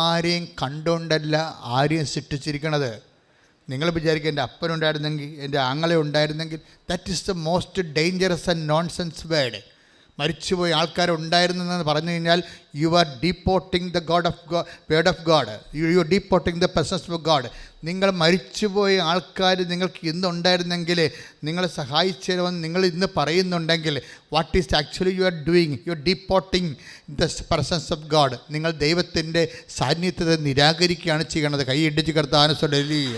ആരെയും കണ്ടുകൊണ്ടല്ല ആരെയും സൃഷ്ടിച്ചിരിക്കണത്. നിങ്ങൾ വിചാരിക്കുക എൻ്റെ അപ്പനുണ്ടായിരുന്നെങ്കിൽ, എൻ്റെ ആങ്ങളെ ഉണ്ടായിരുന്നെങ്കിൽ. That is the most dangerous and nonsense word. മരിച്ചുപോയി ആൾക്കാരുണ്ടായിരുന്നെന്ന് പറഞ്ഞു കഴിഞ്ഞാൽ you are deporting the word of God. You are deporting the presence of God. നിങ്ങൾ മരിച്ചുപോയ ആൾക്കാർ നിങ്ങൾക്ക് ഇന്നുണ്ടായിരുന്നെങ്കിൽ, നിങ്ങളെ സഹായിച്ചതെന്ന് നിങ്ങൾ ഇന്ന് പറയുന്നുണ്ടെങ്കിൽ, what is actually you are doing? You are deporting the presence of God. നിങ്ങൾ ദൈവത്തിൻ്റെ സാന്നിധ്യത്തെ നിരാകരിക്കുകയാണ് ചെയ്യണത്. കൈ ഇടിച്ച് കർത്താവിനെ സ്തുതിക്കുക.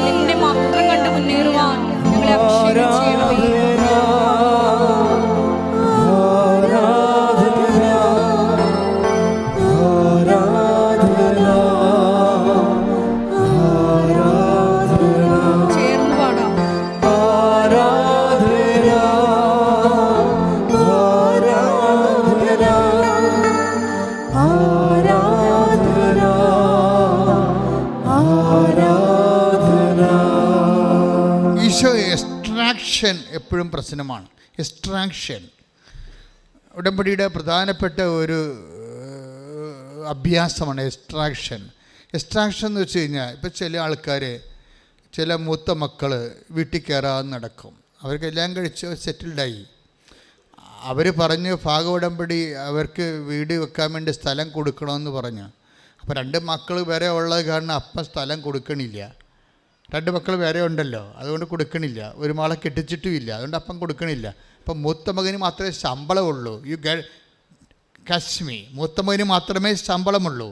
നിന്റെ മാത്രം കണ്ട് മുന്നേറുവാൻ ഞങ്ങളെ അഭിഷേകം ചെയ്യണമേ. ചേർന്ന് പാടാം. ഈശോ എക്സ്ട്രാക്ഷൻ എപ്പോഴും പ്രശ്നമാണ്. എക്സ്ട്രാക്ഷൻ ഉടമ്പടിയുടെ പ്രധാനപ്പെട്ട ഒരു അഭ്യാസമാണ് എക്സ്ട്രാക്ഷൻ. എക്സ്ട്രാക്ഷൻ എന്ന് വെച്ച് കഴിഞ്ഞാൽ, ഇപ്പോൾ ചില ആൾക്കാർ, ചില മൂത്ത മക്കൾ വീട്ടിൽ കയറാതെ നടക്കും. അവർക്കെല്ലാം കഴിച്ച് സെറ്റിൽഡായി. അവർ പറഞ്ഞ് ഉടമ്പടി അവർക്ക് വീട് വെക്കാൻ വേണ്ടി സ്ഥലം കൊടുക്കണമെന്ന് പറഞ്ഞു. അപ്പോൾ 2 മക്കൾ വേറെ ഉള്ളത് കാരണം അപ്പം സ്ഥലം കൊടുക്കണില്ല. 2 മക്കൾ വേറെ ഉണ്ടല്ലോ, അതുകൊണ്ട് കൊടുക്കണില്ല. ഒരു മകളെ കെട്ടിച്ചിട്ടുമില്ല, അതുകൊണ്ട് അപ്പം കൊടുക്കണില്ല. അപ്പം മൂത്ത മകന് മാത്രമേ ശമ്പളമുള്ളൂ. കശ്മി മൂത്ത മകന് മാത്രമേ ശമ്പളമുള്ളൂ.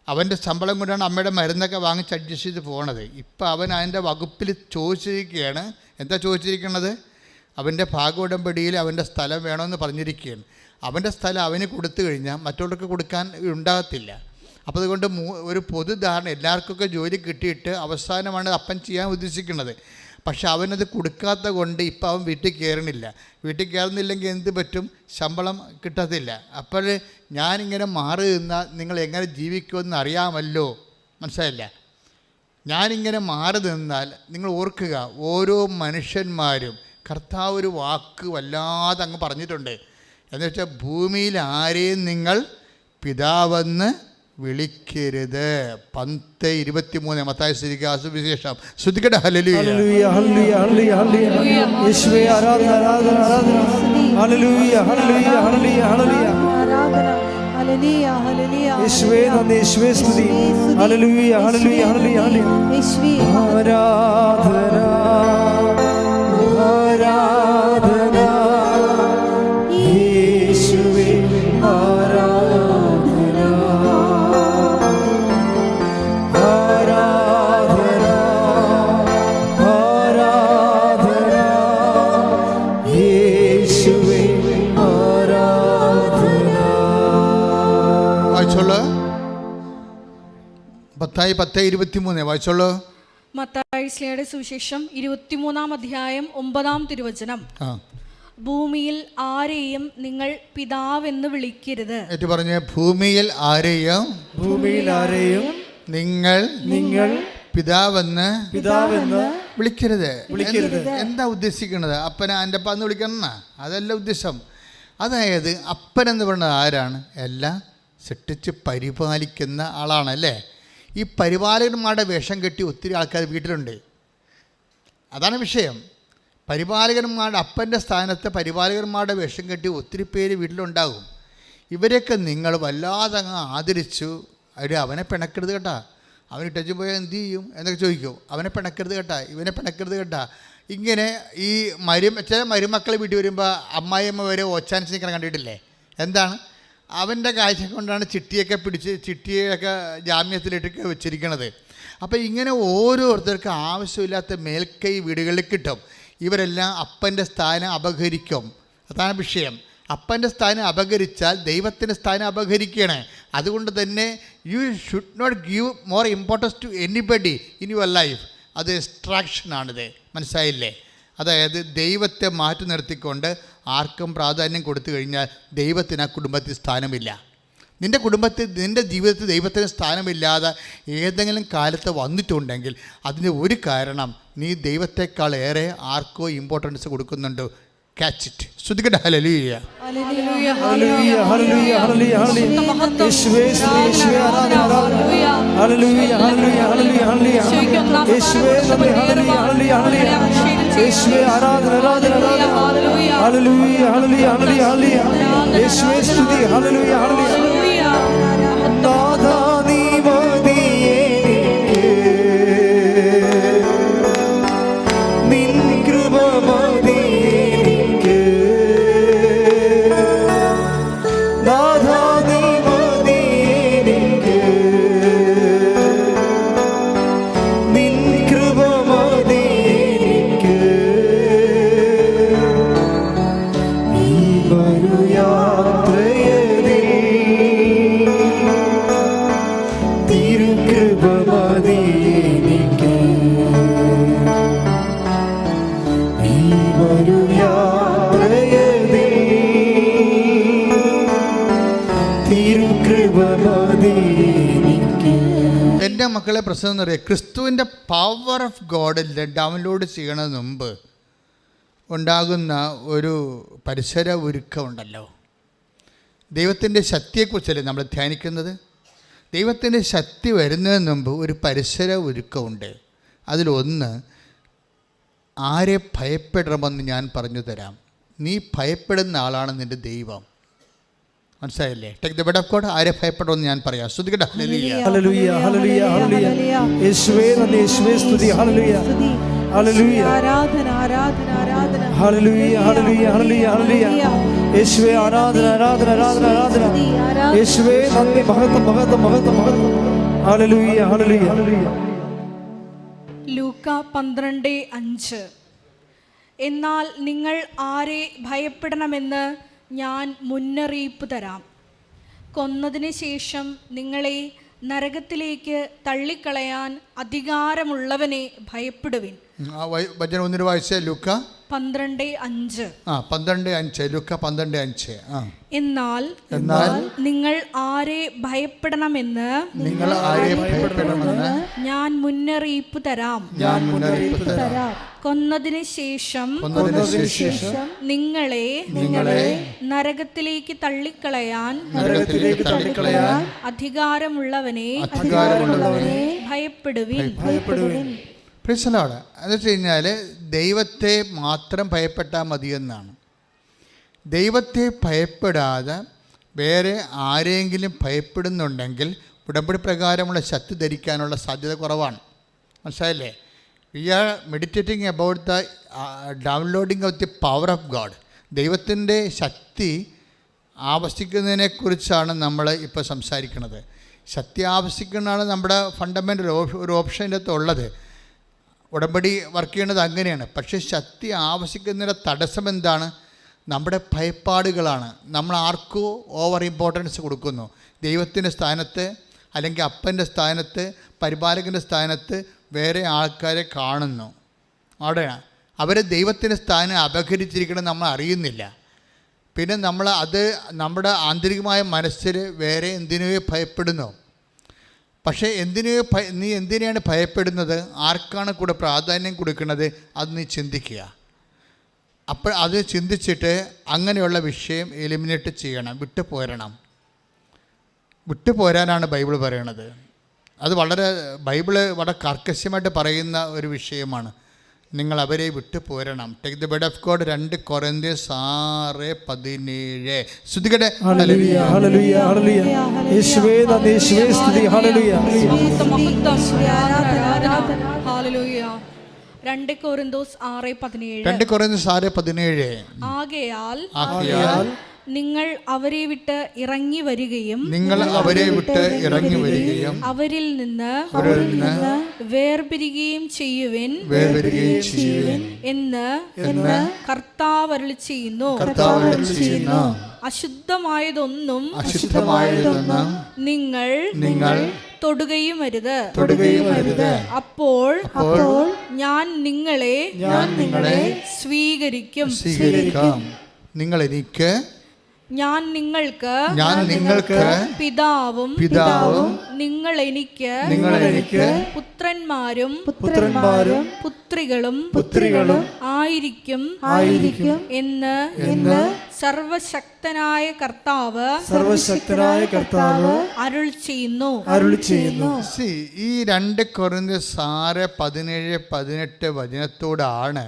അവൻ്റെ ശമ്പളം കൊണ്ടാണ് അമ്മയുടെ മരുന്നൊക്കെ വാങ്ങിച്ച് അഡ്ജസ്റ്റ് ചെയ്ത് പോണത്. ഇപ്പം അവൻ അതിൻ്റെ വകുപ്പിൽ ചോദിച്ചിരിക്കുകയാണ്. എന്താ ചോദിച്ചിരിക്കുന്നത്? അവൻ്റെ ഉടമ്പടിയിൽ അവൻ്റെ സ്ഥലം വേണമെന്ന് പറഞ്ഞിരിക്കുകയാണ്. അവൻ്റെ സ്ഥലം അവന് കൊടുത്തു കഴിഞ്ഞാൽ മറ്റുള്ളവർക്ക് കൊടുക്കാൻ ഉണ്ടാകത്തില്ല. അപ്പോൾ അതുകൊണ്ട് ഒരു പൊതുധാരണ, എല്ലാവർക്കൊക്കെ ജോലി കിട്ടിയിട്ട് അവസാനമാണ് അപ്പൻ ചെയ്യാൻ ഉദ്ദേശിക്കുന്നത്. പക്ഷെ അവനത് കൊടുക്കാത്ത കൊണ്ട് ഇപ്പം അവൻ വീട്ടിൽ കയറണില്ല. വീട്ടിൽ കയറുന്നില്ലെങ്കിൽ എന്ത് പറ്റും? ശമ്പളം കിട്ടത്തില്ല. അപ്പോൾ ഞാനിങ്ങനെ മാറി നിന്നാൽ നിങ്ങൾ എങ്ങനെ ജീവിക്കുമെന്ന് അറിയാമല്ലോ. മനസ്സിലായില്ല? ഞാനിങ്ങനെ മാറി നിന്നാൽ നിങ്ങൾ ഓർക്കുക, ഓരോ മനുഷ്യന്മാരും കർത്താവ് ഒരു വാക്ക് വല്ലാതെ അങ്ങ് പറഞ്ഞിട്ടുണ്ട്. എന്ന് വെച്ചാൽ ഭൂമിയിൽ ആരെയും നിങ്ങൾ പിതാവെന്ന് വിളിക്കരുത്. 10:23 മത്തായി സുവിശേഷം. ശ്രദ്ധിക്കട്ടെ. ഹല്ലേലൂയ ഹല്ലേലൂയ ഹല്ലേലൂയ ഹല്ലേലൂയ യേശുവേ ആരാധന ആരാധന ആരാധന. ഹല്ലേലൂയ ഹല്ലേലൂയ ഹല്ലേലൂയ ഹല്ലേലൂയ ആരാധന. ഹല്ലേലൂയ ഹല്ലേലൂയ യേശുവേ നന്ദി, യേശുവേ സ്തുതി. ഹല്ലേലൂയ ഹല്ലേലൂയ ഹല്ലേലൂയ ഹല്ലേലൂയ യേശുവേ ആരാധന ആരാധന യേശുവേ ആരാധന ആരാധന ആരാധന യേശുവേ ആരാധന. വായിച്ചോളൂ. മത്തായി 10:23 വായിച്ചോളൂ. മത്തായി ശ്ലീഹയുടെ സുവിശേഷം 23-ാം അധ്യായം 9-ാം തിരുവചനം. ഭൂമിയിൽ ആരെയും നിങ്ങൾ പിതാവെന്ന് വിളിക്കരുത്. ഏറ്റു പറഞ്ഞ ഭൂമിയിൽ ആരെയും നിങ്ങൾ പിതാവെന്ന് വിളിക്കരുത്. എന്താ ഉദ്ദേശിക്കുന്നത്? അപ്പനെ എൻ്റെ അപ്പ എന്ന് വിളിക്കണം, അതല്ല ഉദ്ദേശം. അതായത് അപ്പനെന്ന് പറയുന്നത് ആരാണ്? എല്ലാം സൃഷ്ടിച്ച് പരിപാലിക്കുന്ന ആളാണ് അല്ലേ? ഈ പരിപാലകന്മാരുടെ വേഷം കെട്ടി ഒത്തിരി ആൾക്കാർ വീട്ടിലുണ്ട്. അതാണ് വിഷയം. പരിപാലകന്മാരുടെ അപ്പൻ്റെ സ്ഥാനത്ത് പരിപാലകന്മാരുടെ വേഷം കെട്ടി ഒത്തിരി പേര് വീട്ടിലുണ്ടാകും. ഇവരെയൊക്കെ നിങ്ങൾ വല്ലാതെ അങ്ങ് ആദരിച്ചു. അവനെ പിണക്കരുത് കേട്ടാ, അവൻ ഇട്ടു പോയാൽ എന്ത് ചെയ്യും എന്നൊക്കെ ചോദിക്കും. അവനെ പിണക്കരുത് കേട്ടാ, ഇവനെ പിണക്കരുത് കേട്ടാ. ഇങ്ങനെ ഈ ചില മരുമക്കൾ വീട്ടിൽ വരുമ്പോൾ അമ്മായിയമ്മ വരെ ഓച്ചാനിച്ച് നിൽക്കണം കണ്ടിട്ടില്ലേ? എന്താണ്? അവൻ്റെ കാഴ്ച കൊണ്ടാണ് ചിട്ടിയൊക്കെ ജാമ്യത്തിലിട്ടൊക്കെ വെച്ചിരിക്കണത്. അപ്പോൾ ഇങ്ങനെ ഓരോരുത്തർക്ക് ആവശ്യമില്ലാത്ത മേൽക്കൈ വീടുകളിൽ കിട്ടും. ഇവരെല്ലാം അപ്പൻ്റെ സ്ഥാനം അപഹരിക്കും. അതാണ് വിഷയം. അപ്പൻ്റെ സ്ഥാനം അപഹരിച്ചാൽ ദൈവത്തിൻ്റെ സ്ഥാനം അപഹരിക്കുകയാണ്. അതുകൊണ്ട് തന്നെ you should not give more importance to anybody in your life. അത് എക്സ്ട്രാക്ഷനാണിത്. മനസ്സിലായില്ലേ? അതായത് ദൈവത്തെ മാറ്റി നിർത്തിക്കൊണ്ട് ആർക്കും പ്രാധാന്യം കൊടുത്തു കഴിഞ്ഞാൽ ദൈവത്തിന് ആ കുടുംബത്തിൽ സ്ഥാനമില്ല. നിൻ്റെ കുടുംബത്തിൽ, നിൻ്റെ ജീവിതത്തിൽ ദൈവത്തിന് സ്ഥാനമില്ലാതെ ഏതെങ്കിലും കാലത്ത് വന്നിട്ടുണ്ടെങ്കിൽ അതിന് ഒരു കാരണം നീ ദൈവത്തെക്കാളേറെ ആർക്കോ ഇമ്പോർട്ടൻസ് കൊടുക്കുന്നുണ്ട്. Catch it. ശ്രദ്ധിക്കട്ടെ. ഹല്ലേലൂയ ഹല്ലേലൂയ ഹല്ലേലൂയ ഹല്ലേലൂയ ഹല്ലേലൂയ ഹല്ലേലൂയ യേശുവേ സ്തുതി, യേശുവേ ആരാധന ആരാധന. ഹല്ലേലൂയ ഹല്ലേലൂയ ഹല്ലേലൂയ ഹല്ലേലൂയ യേശുവേ നന്ദി. ഹല്ലേലൂയ ഹല്ലേലൂയ ഹല്ലേലൂയ യേശുവേ ആരാധന ആരാധന ആരാധന. ഹല്ലേലൂയ ഹല്ലേലൂയ ഹല്ലേലൂയ ഹല്ലേലൂയ യേശുവേ സ്തുതി. ഹല്ലേലൂയ ഹല്ലേലൂയ നാഥാ നീ മതിയേ നിൻ കൃപ മതിയേ നാഥാ നീ മതിയേ നിൻ കൃപ മതിയേ ഈ വരുയാത്രയതിൽ തിരുകൃപ മതിയേ ഈ വരുയാത്രയതിൽ തിരുകൃപ മതിയേ. എൻ്റെ മക്കളെ പ്രശ്നം എന്ന് പറയുക, ക്രിസ്തുവിൻ്റെ പവർ ഓഫ് ഗോഡ് ഡൗൺലോഡ് ചെയ്യണതിന് മുമ്പ് ഉണ്ടാകുന്ന ഒരു പരിസര ഒരുക്കമുണ്ടല്ലോ. ദൈവത്തിൻ്റെ ശക്തിയെക്കുറിച്ചല്ലേ നമ്മൾ ധ്യാനിക്കുന്നത്? ദൈവത്തിൻ്റെ ശക്തി വരുന്നതിന് മുമ്പ് ഒരു പരിസര ഒരുക്കമുണ്ട്. അതിലൊന്ന്, ആരെ ഭയപ്പെടണമെന്ന് ഞാൻ പറഞ്ഞു തരാം. നീ ഭയപ്പെടുന്ന ആളാണ് നിൻ്റെ ദൈവം. മനസ്സിലായില്ലേ? Take the word of God. ആരെ ഭയപ്പെടണമെന്ന് ഞാൻ പറയാം. ശ്രദ്ധിക്കട്ടെ. ഹല്ലേലൂയ ഹല്ലേലൂയ ഹല്ലേലൂയ ഹല്ലേലൂയ യേശുവേ നന്ദി, യേശുവേ സ്തുതി. ഹല്ലേലൂയ ഹല്ലേലൂയ ആരാധന ആരാധന ആരാധന. ഹല്ലേലൂയ ഹല്ലേലൂയ ഹല്ലേലൂയ ഹല്ലേലൂയ യേശുവേ ആരാധന ആരാധന ആരാധന ആരാധന യേശുവേ നന്ദി. മഹത്വം മഹത്വം മഹത്വം മഹത്വം. ഹല്ലേലൂയ ഹല്ലേലൂയ ഹല്ലേലൂയ. ലൂക്ക 12:5. എന്നാൽ നിങ്ങൾ ആരെ ഭയപ്പെടണമെന്ന് ഞാൻ മുന്നറിയിപ്പ് തരാം. കൊന്നതിന് ശേഷം നിങ്ങളെ നരകത്തിലേക്ക് തള്ളിക്കളയാൻ അധികാരമുള്ളവനെ ഭയപ്പെടുവിൻ. വചനം ഒന്നിന് വായിച്ചേ. ലൂക്ക 12:5. 12:5. ലൂക്ക 12:5. എന്നാൽ നിങ്ങൾ ആരെ ഭയപ്പെടണമെന്ന് ഞാൻ മുന്നറിയിപ്പ് തരാം. കൊന്നതിന് ശേഷം നിങ്ങളെ നരകത്തിലേക്ക് തള്ളിക്കളയാൻ അധികാരമുള്ളവനെ ഭയപ്പെടുവിൻ. പ്രശ്നമാണ് എന്ന് വെച്ച് കഴിഞ്ഞാൽ ദൈവത്തെ മാത്രം ഭയപ്പെട്ടാൽ മതിയെന്നാണ്. ദൈവത്തെ ഭയപ്പെടാതെ വേറെ ആരെങ്കിലും ഭയപ്പെടുന്നുണ്ടെങ്കിൽ ഉടമ്പടി പ്രകാരമുള്ള ശക്തി ധരിക്കാനുള്ള സാധ്യത കുറവാണ്. മനസ്സിലായില്ലേ? We are meditating about the downloading of the power of God. ദൈവത്തിൻ്റെ ശക്തി ആവശ്യിക്കുന്നതിനെക്കുറിച്ചാണ് നമ്മൾ ഇപ്പോൾ സംസാരിക്കുന്നത്. ശക്തി ആവശ്യിക്കുന്നതാണ് നമ്മുടെ ഫണ്ടമെൻ്റൽ ഒരു ഓപ്ഷൻ്റെ അകത്ത് ഉള്ളത്. ഉടമ്പടി വർക്ക് ചെയ്യേണ്ടത് അങ്ങനെയാണ്. പക്ഷേ ശക്തി ആവശ്യിക്കുന്നതിൻ്റെ തടസ്സം എന്താണ്? നമ്മുടെ ഭയപ്പാടുകളാണ്. നമ്മൾ ആർക്കോ ഓവർ ഇമ്പോർട്ടൻസ് കൊടുക്കുന്നു. ദൈവത്തിൻ്റെ സ്ഥാനത്ത് അല്ലെങ്കിൽ അപ്പൻ്റെ സ്ഥാനത്ത് പരിപാലകൻ്റെ സ്ഥാനത്ത് വേറെ ആൾക്കാരെ കാണുന്നു. അവിടെയാണ് അവർ ദൈവത്തിൻ്റെ സ്ഥാനം അപഹരിച്ചിരിക്കണം, നമ്മൾ അറിയുന്നില്ല. പിന്നെ നമ്മൾ അത് നമ്മുടെ ആന്തരികമായ മനസ്സിൽ വേറെ എന്തിനെയോ ഭയപ്പെടുന്നു. പക്ഷേ നീ എന്തിനെയാണ് ഭയപ്പെടുന്നത്? ആർക്കാണ് കൂടെ പ്രാധാന്യം കൊടുക്കുന്നത്? അത് നീ ചിന്തിക്കുക. അപ്പോൾ അത് ചിന്തിച്ചിട്ട് അങ്ങനെയുള്ള വിഷയം എലിമിനേറ്റ് ചെയ്യണം, വിട്ടുപോരാനാണ് ബൈബിൾ പറയണത്. അത് ബൈബിള് വളരെ കർക്കശമായിട്ട് പറയുന്ന ഒരു വിഷയമാണ്. നിങ്ങൾ അവരെ വിട്ടു പോരണം. Take the word of God. 2 Corinthians 6:17. ശ്രുതികട്ടെ. ഹല്ലേലൂയ ഹല്ലേലൂയ ഹല്ലേലൂയ. യേശുവേ നന്ദി, യേശുവേ സ്തുതി. ഹല്ലേലൂയ ഹല്ലേലൂയ. 2 കൊരിന്ത്യൻസ് 6:17. 2 കൊരിന്ത്യൻസ് 6:17. ആകയാൽ നിങ്ങൾ അവരെ വിട്ട് ഇറങ്ങി വരികയും അവരിൽ നിന്ന് വേർപിരിയുകയും ചെയ്യുവിൻ എന്ന് കർത്താവ് അരുളിച്ചെയ്യുന്നു. അശുദ്ധമായതൊന്നും നിങ്ങൾ തൊടുകയും അരുത്. അപ്പോൾ ഞാൻ നിങ്ങളെ സ്വീകരിക്കും. ഞാൻ നിങ്ങൾക്ക് പിതാവും നിങ്ങൾ എനിക്ക് പുത്രന്മാരും പുത്രികളും ആയിരിക്കും എന്ന് സർവശക്തനായ കർത്താവ് അരുൾ ചെയ്യുന്നു. ഈ 2 കൊരിന്ത്യൻസ് 6:17-18 വചനത്തോടാണ്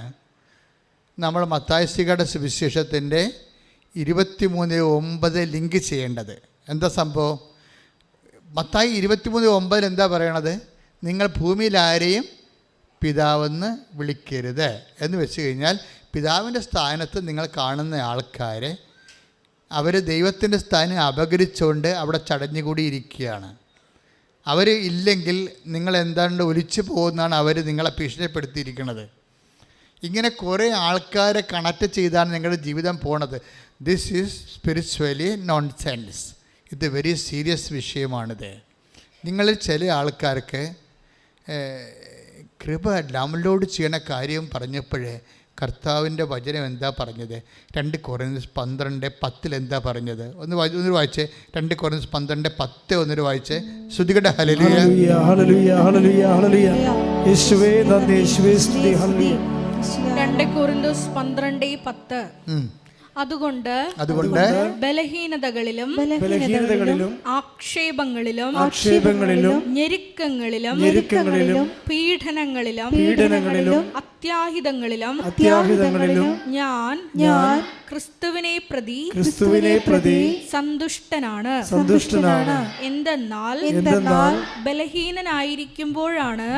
നമ്മൾ മത്തായിയുടെ സുവിശേഷത്തിൻ്റെ 23:9 ലിങ്ക് ചെയ്യേണ്ടത്. എന്താ സംഭവം? മത്തായി 23:9 എന്താ പറയണത്? നിങ്ങൾ ഭൂമിയിൽ ആരെയും പിതാവെന്ന് വിളിക്കരുത് എന്ന് വെച്ച് കഴിഞ്ഞാൽ പിതാവിൻ്റെ സ്ഥാനത്ത് നിങ്ങൾ കാണുന്ന ആൾക്കാരെ അവർ ദൈവത്തിൻ്റെ സ്ഥാനം അപകരിച്ചുകൊണ്ട് അവിടെ ചടഞ്ഞുകൂടി ഇരിക്കുകയാണ്. അവർ ഇല്ലെങ്കിൽ നിങ്ങൾ എന്താണ്ട് ഒലിച്ചു പോകുന്നതാണ് അവർ നിങ്ങളെ ഭീഷണിപ്പെടുത്തിയിരിക്കുന്നത്. ഇങ്ങനെ കുറേ ആൾക്കാരെ കണക്ട് ചെയ്താണ് നിങ്ങളുടെ ജീവിതം പോണത്. This is spiritually nonsense. ഇത് വെരി സീരിയസ് വിഷയമാണിത്. നിങ്ങളിൽ ചില ആൾക്കാർക്ക് കൃപ ഡൗൺലോഡ് ചെയ്യണ കാര്യം പറഞ്ഞപ്പോഴേ കർത്താവിൻ്റെ വചനം എന്താ പറഞ്ഞത്? 2 കൊരിന്ത്യൻസ് 12:10 എന്താ പറഞ്ഞത്? ഒന്ന് വായിച്ചേ. 2 കൊരിന്ത്യൻസ് 12:10 ഒന്നൊരു വായിച്ചേ. ശ്രുതികട്ടെ. ഹല്ലേലൂയ ഹല്ലേലൂയ ഹല്ലേലൂയ ഹല്ലേലൂയ. യേശുവേ നന്ദി, യേശുവേ സ്തുതി. ഹല്ലേലൂയ. 2 കൊരിന്ത്യൻസ് 12:10. അതുകൊണ്ട് ബലഹീനതകളിലും ആക്ഷേപങ്ങളിലും ഞെരുക്കങ്ങളിലും പീഡനങ്ങളിലും അത്യാഹിതങ്ങളിലും ഞാൻ ക്രിസ്തുവിനെ പ്രതി സന്തുഷ്ടനാണ്. എന്തെന്നാൽ ബലഹീനനായിരിക്കുമ്പോഴാണ്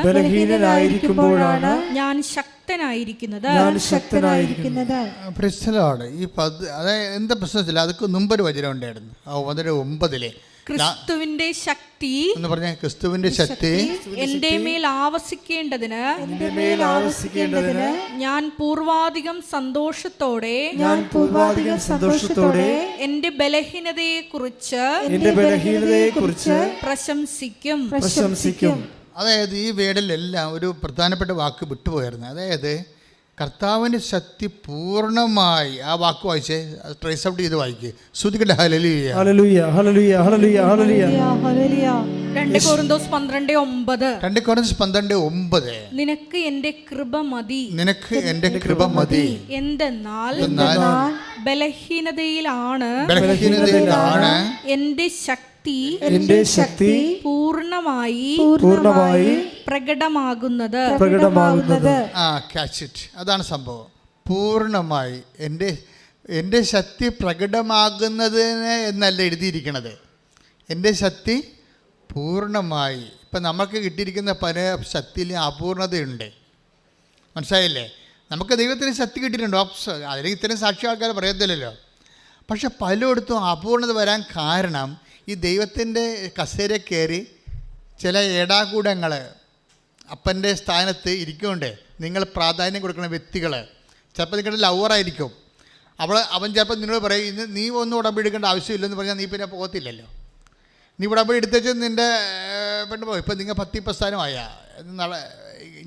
ഞാൻ ശക്തനായിരിക്കുന്നത്. ഈ അതായത് എന്താ പ്രശ്നത്തില്ല. അതൊക്കെ മുമ്പൊരു വചനം ഉണ്ടായിരുന്നു. 9 ക്രിസ്തുവിന്റെ ശക്തി എന്ന് പറഞ്ഞ ക്രിസ്തുവിന്റെ ശക്തി എന്റെ മേൽ ആവസിക്കേണ്ടതിന് ഞാൻ പൂർവാധികം സന്തോഷത്തോടെ എന്റെ ബലഹീനതയെ കുറിച്ച് പ്രശംസിക്കും. അതായത് ഈ വേർഡിലെല്ലാം ഒരു പ്രധാനപ്പെട്ട വാക്ക് വിട്ടുപോയിരുന്നു. അതായത് കർത്താവിൻ്റെ ശക്തി പൂർണ്ണമായി, ആ വാക്ക് വായിച്ചേ, ട്രേസ് ഔട്ട് ചെയ്ത് വായിക്കുക. ശ്രുതിക്കട്ടെ ഹല്ലേലൂയ ഹല്ലേലൂയ ഹല്ലേലൂയ ഹല്ലേലൂയ ഹല്ലേലൂയ. 2 കൊരിന്തോസ് 12:9. 2 കൊരിന്തോസ് 12:9. നിനക്ക് എൻ്റെ കൃപ മതി, നിനക്ക് എൻ്റെ കൃപ മതി, എന്തെന്നാൽ ബലഹീനതയിലാണ് എൻ്റെ ശക്തി പൂർണ്ണമായി പ്രകടമാകുന്നത്. Catch it. അതാണ് സംഭവം. പൂർണ്ണമായി എൻ്റെ ശക്തി പ്രകടമാകുന്നതിന് എന്നല്ല എഴുതിയിരിക്കണത്. എൻ്റെ ശക്തി പൂർണ്ണമായി. ഇപ്പം നമുക്ക് കിട്ടിയിരിക്കുന്ന പല ശക്തിയിൽ അപൂർണതയുണ്ട്. മനസ്സിലായില്ലേ? നമുക്ക് ദൈവത്തിന് ശക്തി കിട്ടിയിട്ടുണ്ട്. അതിൽ ഇത്രയും സാക്ഷി ആൾക്കാർ പറയത്തില്ലല്ലോ. പക്ഷെ പലയിടത്തും അപൂർണത വരാൻ കാരണം ഈ ദൈവത്തിൻ്റെ കസേര കയറി ചില ഏടാകൂടങ്ങൾ അപ്പൻ്റെ സ്ഥാനത്ത് ഇരിക്കുന്നുണ്ട്. നിങ്ങൾ പ്രാധാന്യം കൊടുക്കുന്ന വ്യക്തികൾ, ചിലപ്പോൾ നിങ്ങളുടെ ലവറായിരിക്കും. അവൻ ചിലപ്പോൾ നിന്നോട് പറയും, ഇന്ന് നീ ഒന്നും ഉടമ്പടി എടുക്കേണ്ട ആവശ്യമില്ലെന്ന് പറഞ്ഞാൽ നീ പിന്നെ പോകത്തില്ലല്ലോ. നീ ഉടമ്പടി എടുത്തേച്ച് നിൻ്റെ പെണ്ണ് പോകും. ഇപ്പം നിങ്ങൾ 10 പ്രസ്ഥാനമായ നാളെ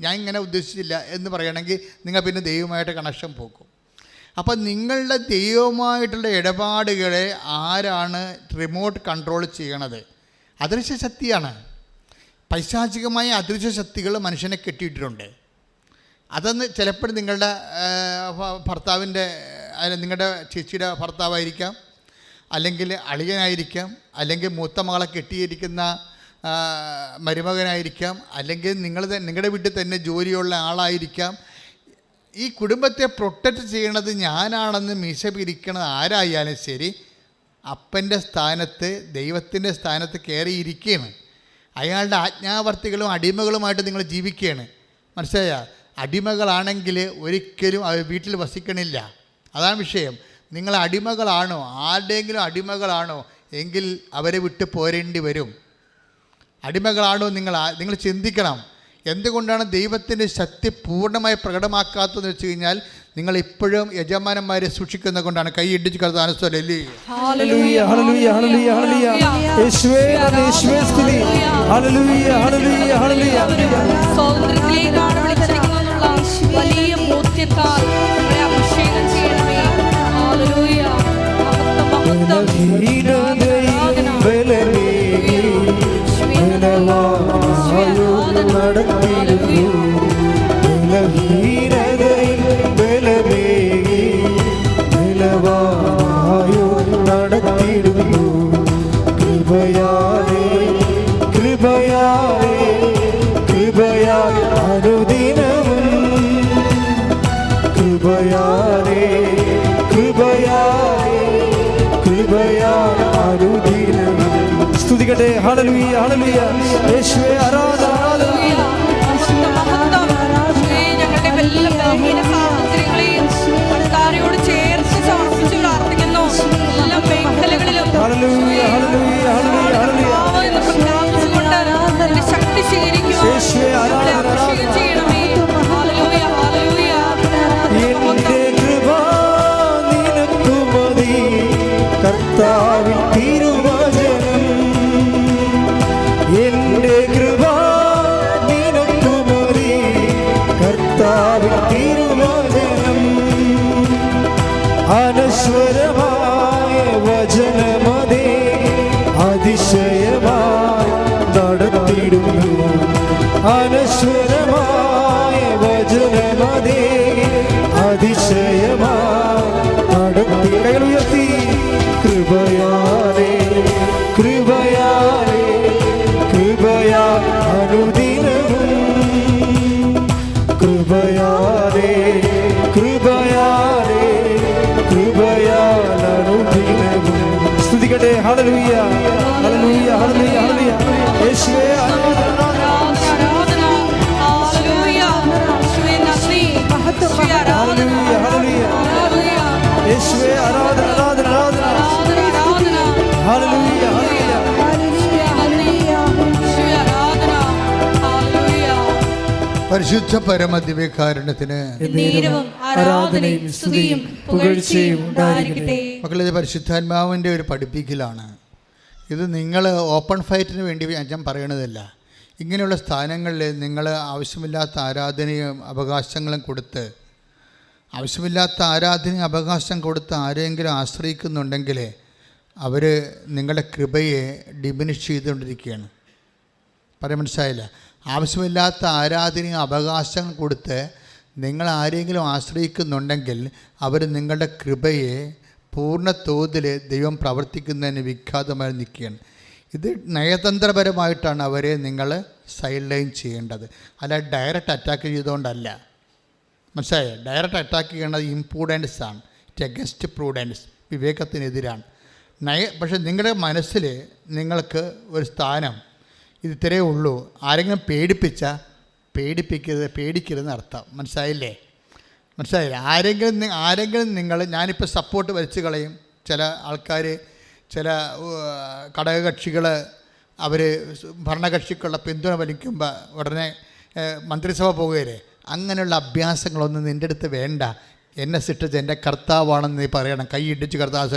ഞാൻ ഇങ്ങനെ ഉദ്ദേശിച്ചില്ല എന്ന് പറയുകയാണെങ്കിൽ നിങ്ങൾ പിന്നെ ദൈവമായിട്ട് കണക്ഷൻ പോകും. അപ്പം നിങ്ങളുടെ ദൈവമായിട്ടുള്ള ഇടപാടുകളെ ആരാണ് റിമോട്ട് കൺട്രോൾ ചെയ്യണത്? അദൃശ്യ ശക്തിയാണ്. പൈശാചികമായ അദൃശ്യ ശക്തികൾ മനുഷ്യനെ കെട്ടിയിട്ടിട്ടുണ്ട്. അതൊന്ന് ചിലപ്പോൾ നിങ്ങളുടെ ഭർത്താവിൻ്റെ, നിങ്ങളുടെ ചേച്ചിയുടെ ഭർത്താവായിരിക്കാം, അല്ലെങ്കിൽ അളിയനായിരിക്കാം, അല്ലെങ്കിൽ മൂത്ത മകളെ കെട്ടിയിരിക്കുന്ന മരുമകനായിരിക്കാം, അല്ലെങ്കിൽ നിങ്ങളുടെ വീട്ടിൽ തന്നെ ജോലിയുള്ള ആളായിരിക്കാം. ഈ കുടുംബത്തെ പ്രൊട്ടക്റ്റ് ചെയ്യണത് ഞാനാണെന്ന് മീശ പിരിക്കണത് ആരായാലും ശരി, അപ്പൻ്റെ സ്ഥാനത്ത്, ദൈവത്തിൻ്റെ സ്ഥാനത്ത് കയറിയിരിക്കുകയാണ്. അയാളുടെ ആജ്ഞാവർത്തികളും അടിമകളുമായിട്ട് നിങ്ങൾ ജീവിക്കുകയാണ്. മനസ്സിലായ? അടിമകളാണെങ്കിൽ ഒരിക്കലും അവർ വീട്ടിൽ വസിക്കണില്ല. അതാണ് വിഷയം. നിങ്ങൾ അടിമകളാണോ, ആരുടെയെങ്കിലും അടിമകളാണോ എങ്കിൽ അവരെ വിട്ട് പോരേണ്ടി വരും. അടിമകളാണോ നിങ്ങൾ ചിന്തിക്കണം. എന്തുകൊണ്ടാണ് ദൈവത്തിൻ്റെ ശക്തി പൂർണ്ണമായി പ്രകടമാക്കാത്തതെന്ന് വെച്ച് കഴിഞ്ഞാൽ നിങ്ങൾ ഇപ്പോഴും യജമാനന്മാരെ സൂക്ഷിക്കുന്നത് കൊണ്ടാണ്. കൈ ഇടിച്ച് കർത്താവിനെ സ്തുതി. ഹല്ലേലൂയ ഹല്ലേലൂയ ഹല്ലേലൂയ ഹല്ലേലൂയ. യേശുവേ യേശുവേ സ്തുതി. ഹല്ലേലൂയ ഹല്ലേലൂയ ഹല്ലേലൂയ. സ്വാതന്ത്ര്യത്തിലേക്കാണ് വിളിച്ചിരിക്കുന്നതെന്നുള്ള വലിയ ബോധ്യത്താൽ നമ്മളെ അഭിഷേകം ചെയ്യണമേ. ഹല്ലേലൂയ. സ്തുതിക്കട്ടെ. ഹല്ലേലൂയ ഹല്ലേലൂയ. യേശുവേ ആരാധന ആരാധന. ഞങ്ങളുടെ എല്ലാ ബലഹീന സാഹചര്യങ്ങളെയും കർത്താവിനോട് ചേർത്ത് സമർപ്പിച്ച് പ്രാർത്ഥിക്കുന്നു. എല്ലാ മേഖലകളിലും ഹല്ലേലൂയ ഹല്ലേലൂയ ഹല്ലേലൂയ ഹല്ലേലൂയ. എന്ന് പ്രഖ്യാപിച്ചുകൊണ്ട് നിന്റെ ശക്തി സ്വീകരിക്കുവാൻ നമ്മളെ അഭിഷേകം ചെയ്യണമേ. Hallelujah hallelujah. എന്റെ കൃപ നിനക്കു മതി, കർത്താവിൻ തിരുവചനം. എന്റെ കൃപ നിനക്കു മതി, കർത്താവിൻ തിരുവചനം. അനശ്വരമായ വചനമതേ അതിശയമായി നടത്തിടുന്നു. അനശ്വരമായ വചനമതേ അതിശയമായി നടത്തി. കൈകൾ ഉയർത്തി. കൃപയാലേ കൃപയാലേ കൃപയാ അനുദിനവും. കൃപയാലേ കൃപയാലേ കൃപയാൽ അനുദിനവും. സ്തുതിക്കട്ടെ. ഹല്ലേലൂയ ഹല്ലേലൂയ ഹല്ലേലൂയ ഹല്ലേലൂയ. യേശുവേ ആരാധന. യേശുവേ ആരാധന ആരാധന ആരാധന. ഹല്ലേലൂയ ഹല്ലേലൂയ. പരിശുദ്ധ പരമദിവ്യകാരുണ്യത്തിന് ആരാധനയും സ്തുതിയും പുകഴ്ചയും ഉണ്ടായിരിക്കട്ടെ. മക്കളെ, പരിശുദ്ധാത്മാവിൻ്റെ ഒരു പഠിപ്പിക്കലാണ് ഇത്. നിങ്ങൾ ഓപ്പൺ ഫൈറ്റിന് വേണ്ടി ഞാൻ പറയണതല്ല. ഇങ്ങനെയുള്ള സ്ഥാനങ്ങളിൽ നിങ്ങൾ ആവശ്യമില്ലാത്ത ആരാധനയും അവകാശങ്ങളും കൊടുത്ത് ആരെങ്കിലും ആശ്രയിക്കുന്നുണ്ടെങ്കിൽ അവർ നിങ്ങളുടെ കൃപയെ ഡിമിനിഷ് ചെയ്തുകൊണ്ടിരിക്കുകയാണ്. പറയാൻ മനസ്സിലായില്ല? ആവശ്യമില്ലാത്ത ആരാധനയും അവകാശങ്ങൾ കൊടുത്ത് നിങ്ങൾ ആരെങ്കിലും ആശ്രയിക്കുന്നുണ്ടെങ്കിൽ അവർ നിങ്ങളുടെ കൃപയെ പൂർണ്ണ തോതിൽ ദൈവം പ്രവർത്തിക്കുന്നതിന് വിഖ്യാതമായി നിൽക്കുകയാണ്. ഇത് നയതന്ത്രപരമായിട്ടാണ് അവരെ നിങ്ങൾ സൈഡ് ലൈൻ ചെയ്യേണ്ടത്, അല്ല ഡയറക്റ്റ് അറ്റാക്ക് ചെയ്തുകൊണ്ടല്ല. മനസ്സിലായോ? ഡയറക്റ്റ് അറ്റാക്ക് ചെയ്യേണ്ടത് ഇംപ്രൂഡൻസ് ആണ്. ഇറ്റ് അഗൻസ്റ്റ് പ്രൂഡൻസ്, വിവേകത്തിനെതിരാണ്. പക്ഷേ നിങ്ങളുടെ മനസ്സിൽ നിങ്ങൾക്ക് ഒരു സ്ഥാനം ഇത് ഇത്രയേ ഉള്ളൂ. ആരെങ്കിലും പേടിക്കരുതെന്ന് അർത്ഥം. മനസ്സിലായില്ലേ? ആരെങ്കിലും നിങ്ങൾ ഞാനിപ്പോൾ സപ്പോർട്ട് വലിച്ചു കളയും. ചില ആൾക്കാർ, ചില ഘടകകക്ഷികൾ അവർ ഭരണകക്ഷിക്കുള്ള പിന്തുണ വലിക്കുമ്പോൾ ഉടനെ മന്ത്രിസഭ പോകുകയില്ലേ? അങ്ങനെയുള്ള അഭ്യാസങ്ങളൊന്നും നിൻ്റെ അടുത്ത് വേണ്ട. എന്നെ സൃഷ്ടിച്ച എൻ്റെ കർത്താവാണെന്ന് നീ പറയണം. കൈ ഇടിച്ച് കർത്താവ്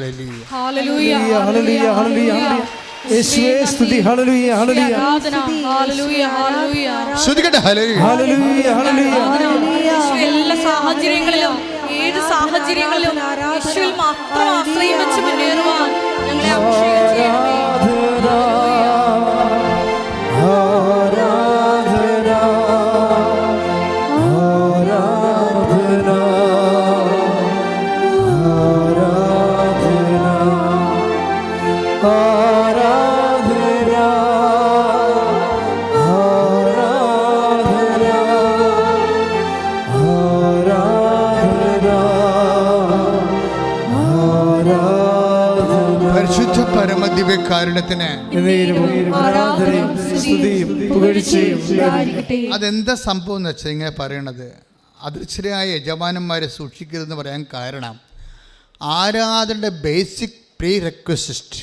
എല്ലാ സാഹചര്യങ്ങളിലും, ഏത് സാഹചര്യങ്ങളിലും യേശുവിൽ മാത്രം ആശ്രയം വെച്ച് മുന്നേറുവാൻ ഞങ്ങളെ അഭിഷേകം ചെയ്യണമേ. കാരുണ്യത്തിന് അതെന്താ സംഭവം എന്ന് വെച്ചാൽ ഇങ്ങനെ പറയണത്, അദൃശ്യരായ യജമാനന്മാരെ സൂക്ഷിക്കരുതെന്ന് പറയാൻ കാരണം ആരാധനയുടെ ബേസിക് പ്രീ റെക്വസിസ്റ്റ്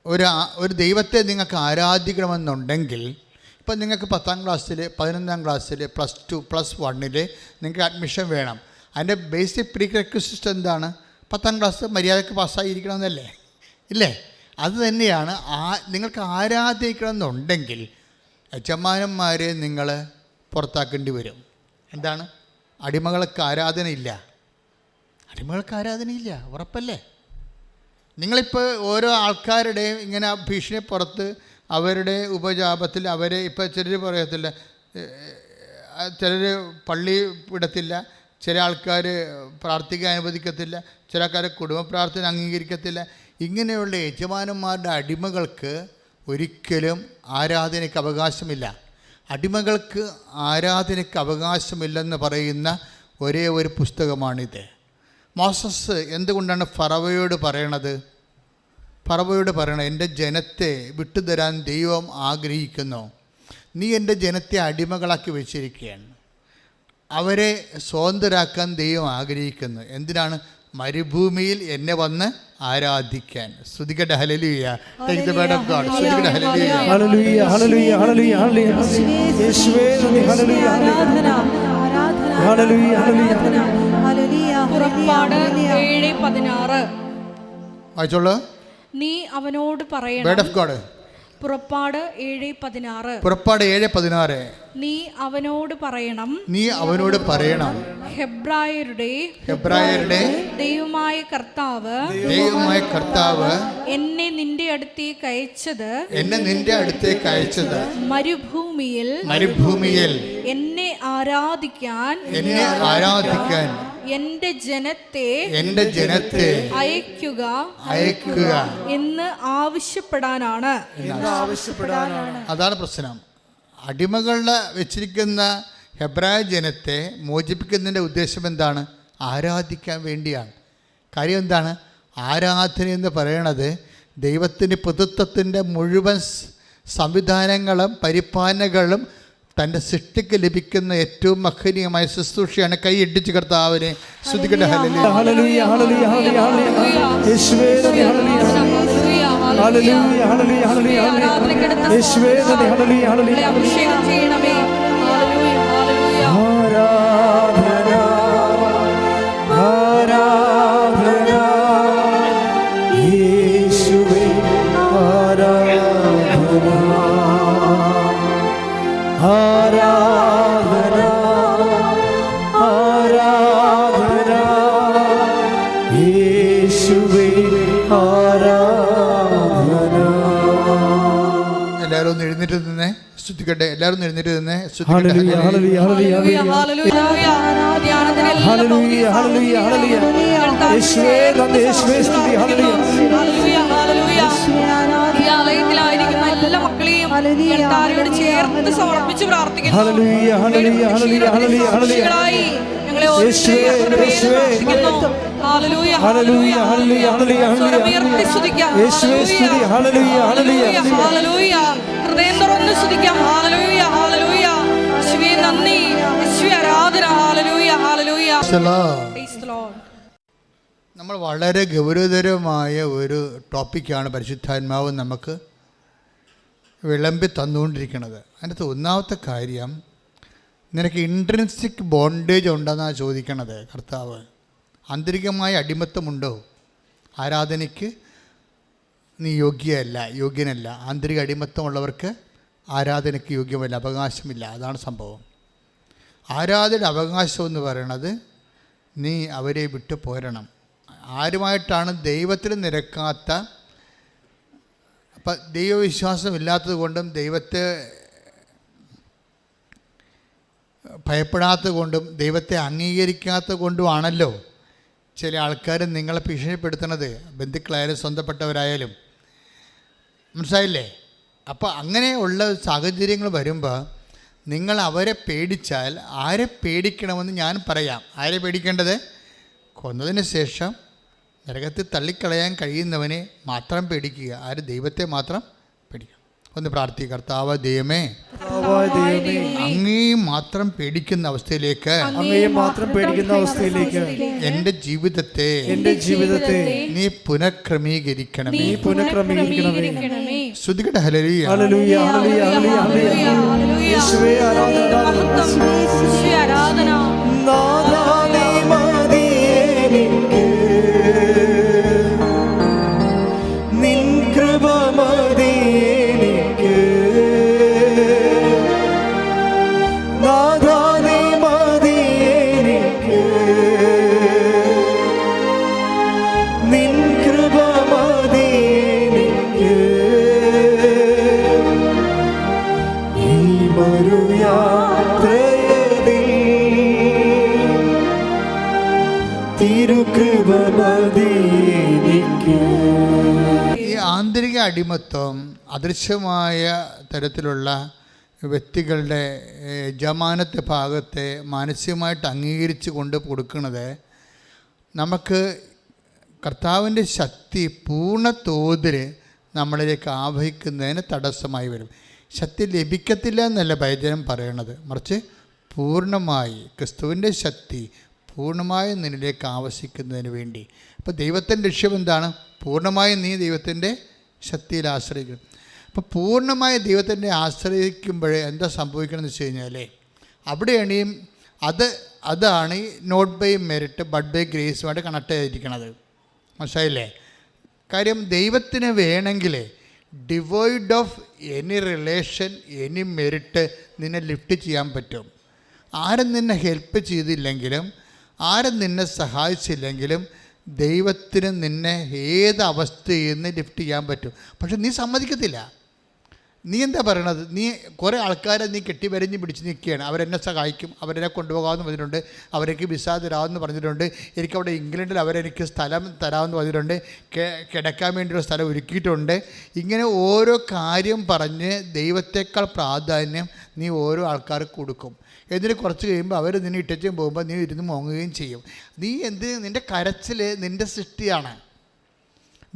ഒരു ദൈവത്തെ നിങ്ങൾക്ക് ആരാധിക്കണമെന്നുണ്ടെങ്കിൽ, ഇപ്പം നിങ്ങൾക്ക് 10ാം ക്ലാസ്സിൽ 11ാം ക്ലാസ്സിൽ +2 +1 നിങ്ങൾക്ക് അഡ്മിഷൻ വേണം. അതിൻ്റെ ബേസിക് പ്രീ റെക്വസിസ്റ്റ് എന്താണ്? 10ാം ക്ലാസ് മര്യാദയ്ക്ക് പാസ്സായിരിക്കണമെന്നല്ലേ? ഇല്ലേ? അത് തന്നെയാണ് നിങ്ങൾക്ക് ആരാധിക്കണമെന്നുണ്ടെങ്കിൽ യജമാനന്മാരെ നിങ്ങൾ പുറത്താക്കേണ്ടി വരും. എന്താണ്? അടിമകൾക്ക് ആരാധനയില്ല, ഉറപ്പല്ലേ? നിങ്ങളിപ്പോൾ ഓരോ ആൾക്കാരുടെയും ഇങ്ങനെ ഭീഷണി പുറത്ത് അവരുടെ ഉപജാപത്തിൽ അവരെ ഇപ്പോൾ ചിലർ പറയത്തില്ല, ചിലർ പള്ളി വിടത്തില്ല, ചില ആൾക്കാർ പ്രാർത്ഥിക്കാൻ അനുവദിക്കത്തില്ല, ചില ആൾക്കാർ കുടുംബ പ്രാർത്ഥന അംഗീകരിക്കത്തില്ല. ഇങ്ങനെയുള്ള യജമാനന്മാരുടെ അടിമകൾക്ക് ഒരിക്കലും ആരാധനയ്ക്ക് അവകാശമില്ല. അടിമകൾക്ക് ആരാധനയ്ക്ക് അവകാശമില്ലെന്ന് പറയുന്ന ഒരേ ഒരു പുസ്തകമാണിത്. മോസസ് എന്തുകൊണ്ടാണ് ഫറവോയോട് പറയണത്? എൻ്റെ ജനത്തെ വിട്ടുതരാൻ ദൈവം ആഗ്രഹിക്കുന്നു. നീ എൻ്റെ ജനത്തെ അടിമകളാക്കി വെച്ചിരിക്കുകയാണ്. അവരെ സ്വതന്ത്രരാക്കാൻ ദൈവം ആഗ്രഹിക്കുന്നു. എന്തിനാണ്? മരുഭൂമിയിൽ എന്നെ വന്ന് ആരാധിക്കാൻ. സ്തുതിക്കട്ടെ, ഹല്ലേലൂയ. Take the word of God. സ്തുതിക്കട്ടെ, ഹല്ലേലൂയ, ഹല്ലേലൂയ, ഹല്ലേലൂയ, ഹല്ലേലൂയ, ഹല്ലേലൂയ. യേശുവേ നന്ദി, ഹല്ലേലൂയ, ആരാധന, ഹല്ലേലൂയ, ഹല്ലേലൂയ, ഹല്ലേലൂയ. പുറപ്പാട് 7:16 വായിച്ചോളൂ. നീ അവനോട് പറയണം. Word of God. പുറപ്പാട് 7:16 നീ അവനോട് പറയണം, ഹെബ്രായരുടെ ദൈവമായ കർത്താവ് എന്നെ നിന്റെ അടുത്തേക്ക് അയച്ചത് മരുഭൂമിയിൽ എന്നെ ആരാധിക്കാൻ എന്റെ ജനത്തെ അയക്കുക എന്ന് ആവശ്യപ്പെടാനാണ്. അതാണ് പ്രശ്നം. അടിമകളുടെ വെച്ചിരിക്കുന്ന ഹെബ്രായ ജനത്തെ മോചിപ്പിക്കുന്നതിൻ്റെ ഉദ്ദേശം എന്താണ്? ആരാധിക്കാൻ വേണ്ടിയാണ്. കാര്യം എന്താണ്? ആരാധന എന്ന് പറയണത് ദൈവത്തിൻ്റെ പുതുത്വത്തിൻ്റെ മുഴുവൻ സംവിധാനങ്ങളും പരിപാലനകളും തൻ്റെ സൃഷ്ടിക്ക് ലഭിക്കുന്ന ഏറ്റവും മഹനീയമായ ശുശ്രൂഷയാണ്. കൈ ഇടിച്ച് കർത്താവിനെ സ്തുതിക്കട്ടെ. ഹല്ലേലൂയ, ഹല്ലേലൂയ, ഹല്ലേലൂയ, ഹല്ലേലൂയ. യേശുവേ നന്ദി, ഹല്ലേലൂയ, ഹല്ലേലൂയ, ഹല്ലേലൂയ, ഹല്ലേലൂയ. യേശുവേ നന്ദി, ഹല്ലേലൂയ, ഹല്ലേലൂയ. അഭിഷേകം ചെയ്യണമേ. ഹല്ലേലൂയ, ഹല്ലേലൂയ. ആരാധന, ആരാധന, യേശുവേ ആരാധന. ഒന്ന് എഴുന്നേറ്റ് നിന്നേ, സ്തുതിക്കട്ടെ. എല്ലാവരും ഒന്ന് എഴുന്നേറ്റ് നിന്നേ, ഹല്ലേലൂയ ഹല്ലേലൂയ ഹല്ലേലൂയ ഹല്ലേലൂയ ധ്യാനത്തിന് ഹല്ലേലൂയ ഹല്ലേലൂയ ഹല്ലേലൂയ യേശുവേ നന്ദി, യേശുവേ സ്തുതി. ഹല്ലേലൂയ ഹല്ലേലൂയ ഹല്ലേലൂയ. ഈ ആലയത്തിലായിരിക്കുന്ന എല്ലാ മക്കളെയും കർത്താവിനോട് ചേർത്ത് സമർപ്പിച്ച് പ്രാർത്ഥിക്കുന്നു. ഹല്ലേലൂയ ഹല്ലേലൂയ ഹല്ലേലൂയ ഹല്ലേലൂയ ഹല്ലേലൂയ ഞങ്ങളെ ഓരോരുത്തരെയും പ്രാർത്ഥിക്കുന്നു. ഹല്ലേലൂയ ഹല്ലേലൂയ ഹല്ലേലൂയ ഹല്ലേലൂയ സ്വരമുയർത്തി സ്തുതിക്കാം. യേശുവേ സ്തുതി. ഹല്ലേലൂയ ഹല്ലേലൂയ ഹല്ലേലൂയ. ഹൃദയം തുറന്ന് സ്തുതിക്കാം. ഹല്ലേലൂയ ഹല്ലേലൂയ. യേശുവേ നന്ദി, യേശുവേ ആരാധന. ഹല്ലേലൂയ ഹല്ലേലൂയ. Praise the Lord. നമ്മൾ വളരെ ഗൗരവതരമായ ഒരു ടോപ്പിക്കാണ് പരിശുദ്ധാത്മാവ് നമുക്ക് വിളമ്പി തന്നുകൊണ്ടിരിക്കുന്നത്. അതിനകത്ത് ഒന്നാമത്തെ കാര്യം, നിനക്ക് ഇൻട്രിൻസിക് ബോണ്ടേജ് ഉണ്ടെന്നാണ് ചോദിക്കണത് കർത്താവ്. ആന്തരികമായ അടിമത്തമുണ്ടോ? ആരാധനയ്ക്ക് നീ യോഗ്യനല്ല. ആന്തരിക അടിമത്തമുള്ളവർക്ക് ആരാധനയ്ക്ക് യോഗ്യമല്ല, അവകാശമില്ല. അതാണ് സംഭവം. ആരാധനയുടെ അവകാശം എന്ന് പറയണത് നീ അവരെ വിട്ടു പോരണം. ആരുമായിട്ടാണ് ദൈവത്തിൽ നിരക്കാത്ത, അപ്പം ദൈവവിശ്വാസം ഇല്ലാത്തത് കൊണ്ടും ദൈവത്തെ ഭയപ്പെടാത്തത് കൊണ്ടും ദൈവത്തെ അംഗീകരിക്കാത്തത് കൊണ്ടുമാണല്ലോ ചില ആൾക്കാർ നിങ്ങളെ ഭീഷണിപ്പെടുത്തുന്നത്, ബന്ധുക്കളായാലും സ്വന്തപ്പെട്ടവരായാലും. മനസ്സിലായില്ലേ? അപ്പോൾ അങ്ങനെയുള്ള സാഹചര്യങ്ങൾ വരുമ്പോൾ നിങ്ങൾ അവരെ പേടിച്ചാൽ, ആരെ പേടിക്കണമെന്ന് ഞാൻ പറയാം. ആരെ പേടിക്കേണ്ടത്? കൊന്നതിന് ശേഷം നരകത്തിൽ തള്ളിക്കളയാൻ കഴിയുന്നവനെ മാത്രം പേടിക്കുക. ആര്? ദൈവത്തെ മാത്രം പേടിക്കുക. ഒന്ന് പ്രാർത്ഥിക്കുക. കർത്താവ് ദൈവമേ, അങ്ങേ മാത്രം പേടിക്കുന്ന അവസ്ഥയിലേക്ക് എൻ്റെ ജീവിതത്തെ നീ പുനഃക്രമീകരിക്കണമേ. ശ്രുതികട്ടെ. ഹല്ലേലൂയ ഹല്ലേലൂയ ഹല്ലേലൂയ ഹല്ലേലൂയ യേശുവേ ആരാധന. നാഥാ നീ മതി എനിക്ക്, നിൻ കൃപ മതി എനിക്ക്. നാഥാ നീ മതി എനിക്ക്, നിൻ കൃപ മതി എനിക്ക്. ഈ മരുയാത്രയതിൽ തിരുകൃപ മതി എനിക്ക്. ഈ ആന്തരിക അടിമത്വം അദൃശ്യമായ തരത്തിലുള്ള വ്യക്തികളുടെ യജമാനത്തെ ഭാഗത്തെ മാനസികമായിട്ട് അംഗീകരിച്ച് കൊണ്ട് കൊടുക്കുന്നത് നമുക്ക് കർത്താവിൻ്റെ ശക്തി പൂർണ്ണ തോതിൽ നമ്മളിലേക്ക് ആവഹിക്കുന്നതിന് തടസ്സമായി വരും. ശക്തി ലഭിക്കത്തില്ല എന്നല്ല വചനം പറയണത്, മറിച്ച് പൂർണ്ണമായി ക്രിസ്തുവിൻ്റെ ശക്തി പൂർണ്ണമായും നിന്നിലേക്ക് ആവശ്യിക്കുന്നതിന് വേണ്ടി. അപ്പോൾ ദൈവത്തിൻ്റെ ലക്ഷ്യം എന്താണ്? പൂർണ്ണമായും നീ ദൈവത്തിൻ്റെ ശക്തിയിൽ ആശ്രയിക്കണം. അപ്പോൾ പൂർണ്ണമായ ദൈവത്തിൻ്റെ ആശ്രയിക്കുമ്പോൾ എന്താ സംഭവിക്കണമെന്ന് വെച്ച് കഴിഞ്ഞാൽ, അവിടെയാണ് അതാണ് ഈ not by merit but by ഗ്രേസുമായിട്ട് കണക്ട് ചെയ്തിരിക്കുന്നത്. മനസ്സിലായില്ലേ? കാര്യം ദൈവത്തിന് വേണമെങ്കിൽ devoid of any relation, any merit നിന്നെ ലിഫ്റ്റ് ചെയ്യാൻ പറ്റും. ആരും നിന്നെ ഹെൽപ്പ് ചെയ്തില്ലെങ്കിലും, ആരും നിന്നെ സഹായിച്ചില്ലെങ്കിലും ദൈവത്തിന് നിന്നെ ഏത് അവസ്ഥയിൽ നിന്ന് ലിഫ്റ്റ് ചെയ്യാൻ പറ്റും. പക്ഷെ നീ സമ്മതിക്കത്തില്ല. നീ എന്താ പറയണത്? നീ കുറേ ആൾക്കാരെ നീ കെട്ടിവരഞ്ഞ് പിടിച്ച് നിൽക്കുകയാണ്. അവരെന്നെ സഹായിക്കും, അവരെന്നെ കൊണ്ടുപോകാമെന്ന് പറഞ്ഞിട്ടുണ്ട്, അവർക്ക് വിസ തരാമെന്ന് പറഞ്ഞിട്ടുണ്ട്, എനിക്കവിടെ ഇംഗ്ലണ്ടിൽ അവരെനിക്ക് സ്ഥലം തരാമെന്ന് പറഞ്ഞിട്ടുണ്ട്, കിടക്കാൻ വേണ്ടിയുള്ള സ്ഥലം ഒരുക്കിയിട്ടുണ്ട്. ഇങ്ങനെ ഓരോ കാര്യം പറഞ്ഞ് ദൈവത്തേക്കാൾ പ്രാധാന്യം നീ ഓരോ ആൾക്കാർക്ക് കൊടുക്കും. എന്നിട്ട് കുറച്ച് കഴിയുമ്പോൾ അവർ നിന്നെ ഇട്ടച്ചും പോകുമ്പോൾ നീ ഇരുന്ന് മോങ്ങുകയും ചെയ്യും. നീ നിൻ്റെ കരച്ചിൽ നിൻ്റെ സൃഷ്ടിയാണ്.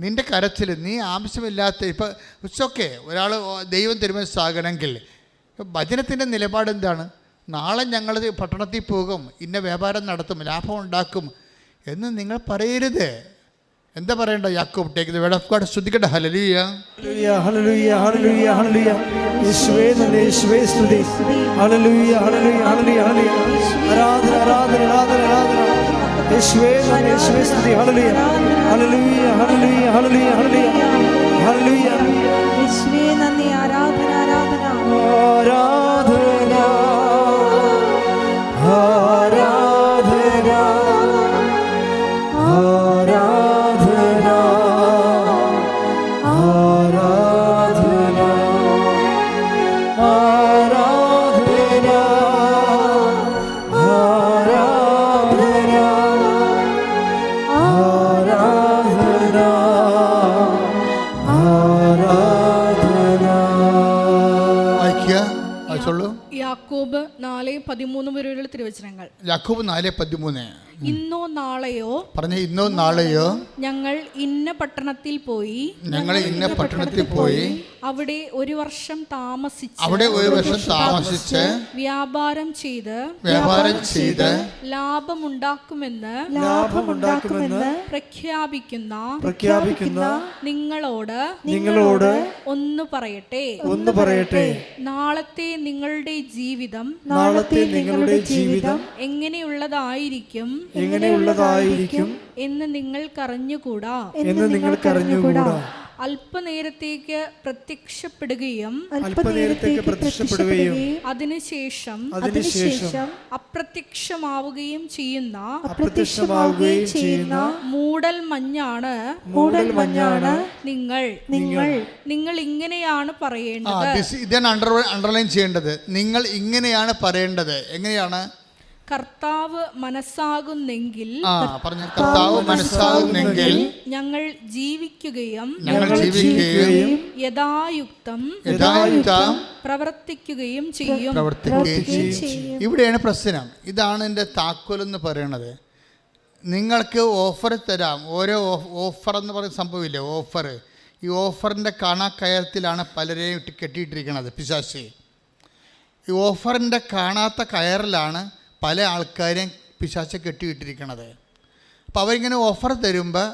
നിൻ്റെ കരച്ചിൽ നീ ആവശ്യമില്ലാത്ത, ഇപ്പോൾ ഇറ്റ്സ് ഒരാൾ ദൈവം തിരുമനസ്സാകണമെങ്കിൽ വചനത്തിൻ്റെ നിലപാട് എന്താണ്? നാളെ ഞങ്ങൾ പട്ടണത്തിൽ പോകും, ഇന്ന വ്യാപാരം നടത്തും, ലാഭം ഉണ്ടാക്കും എന്ന് നിങ്ങൾ പറയരുത്. എന്താ പറയണ്ട? Yakob take the word of God. ശ്രദ്ധിക്കട്ടെ. ഹല്ലേലൂയ ഹല്ലേലൂയ ഹല്ലേലൂയ ഹല്ലേലൂയ യേശുവേ നന്ദി, യേശുവേ സ്തുതി. ഹല്ലേലൂയ ഹല്ലേലൂയ ഹല്ലേലൂയ ഹല്ലേലൂയ ആരാധന ആരാധന ആരാധന ആരാധന യേശുവേ നന്ദി, യേശുവേ സ്തുതി. ഹല്ലേലൂയ ഹല്ലേലൂയ ഹല്ലേലൂയ ഹല്ലേലൂയ ഹല്ലേലൂയ ഹല്ലേലൂയ യേശുവേ നന്ദി. ആരാധന ആരാധന ആരാധന ആരാധന ആരാധന ആരാധന വായിച്ചോളൂ. യാക്കോബ് 4:13 വരെയുള്ള തിരുവചനങ്ങൾ. യാക്കോബ് 4:13. ഇന്നോ നാളെയോ പറഞ്ഞ ഇന്നോ നാളെയോ ഞങ്ങൾ ഇന്ന പട്ടണത്തിൽ പോയി അവിടെ ഒരു വർഷം താമസിച്ച് വ്യാപാരം ചെയ്ത് ലാഭമുണ്ടാക്കുമെന്ന് പ്രഖ്യാപിക്കുന്ന നിങ്ങളോട് ഒന്ന് പറയട്ടെ. നാളത്തെ നിങ്ങളുടെ ജീവിതം എങ്ങനെയുള്ളതായിരിക്കും എന്ന് നിങ്ങൾക്കറിഞ്ഞുകൂടാ. അല്പനേരത്തേക്ക് പ്രത്യക്ഷപ്പെടുകയും അതിനുശേഷം അപ്രത്യക്ഷമാവുകയും ചെയ്യുന്ന മൂടൽ മഞ്ഞാണ് നിങ്ങൾ ഇങ്ങനെയാണ് പറയേണ്ടത്. ഇതാണ് അണ്ടർലൈൻ ചെയ്യേണ്ടത്. നിങ്ങൾ ഇങ്ങനെയാണ് പറയേണ്ടത്. എങ്ങനെയാണ്? കർത്താവ് മനസ്സാകുന്നെങ്കിൽ ഞങ്ങൾ ജീവിക്കുകയും യഥായുക്തം പ്രവർത്തിക്കുകയും ചെയ്യും. ഇവിടെയാണ് പ്രശ്നം. ഇതാണ് എൻ്റെ താക്കോലെന്ന് പറയണത്. നിങ്ങൾക്ക് ഓഫർ തരാം. ഓരോ ഓഫർ എന്ന് പറയുന്ന സംഭവമില്ലേ, ഓഫർ. ഈ ഓഫറിൻ്റെ കാണാക്കയത്തിലാണ് പലരെയും കെട്ടിയിട്ടിരിക്കുന്നത് പിശാച്. ഈ ഓഫറിൻ്റെ കാണാത്ത കയറിലാണ് പല ആൾക്കാരെയും പിശാച് കെട്ടിയിട്ടിരിക്കണത്. അപ്പോൾ അവരിങ്ങനെ ഓഫർ തരുമ്പോൾ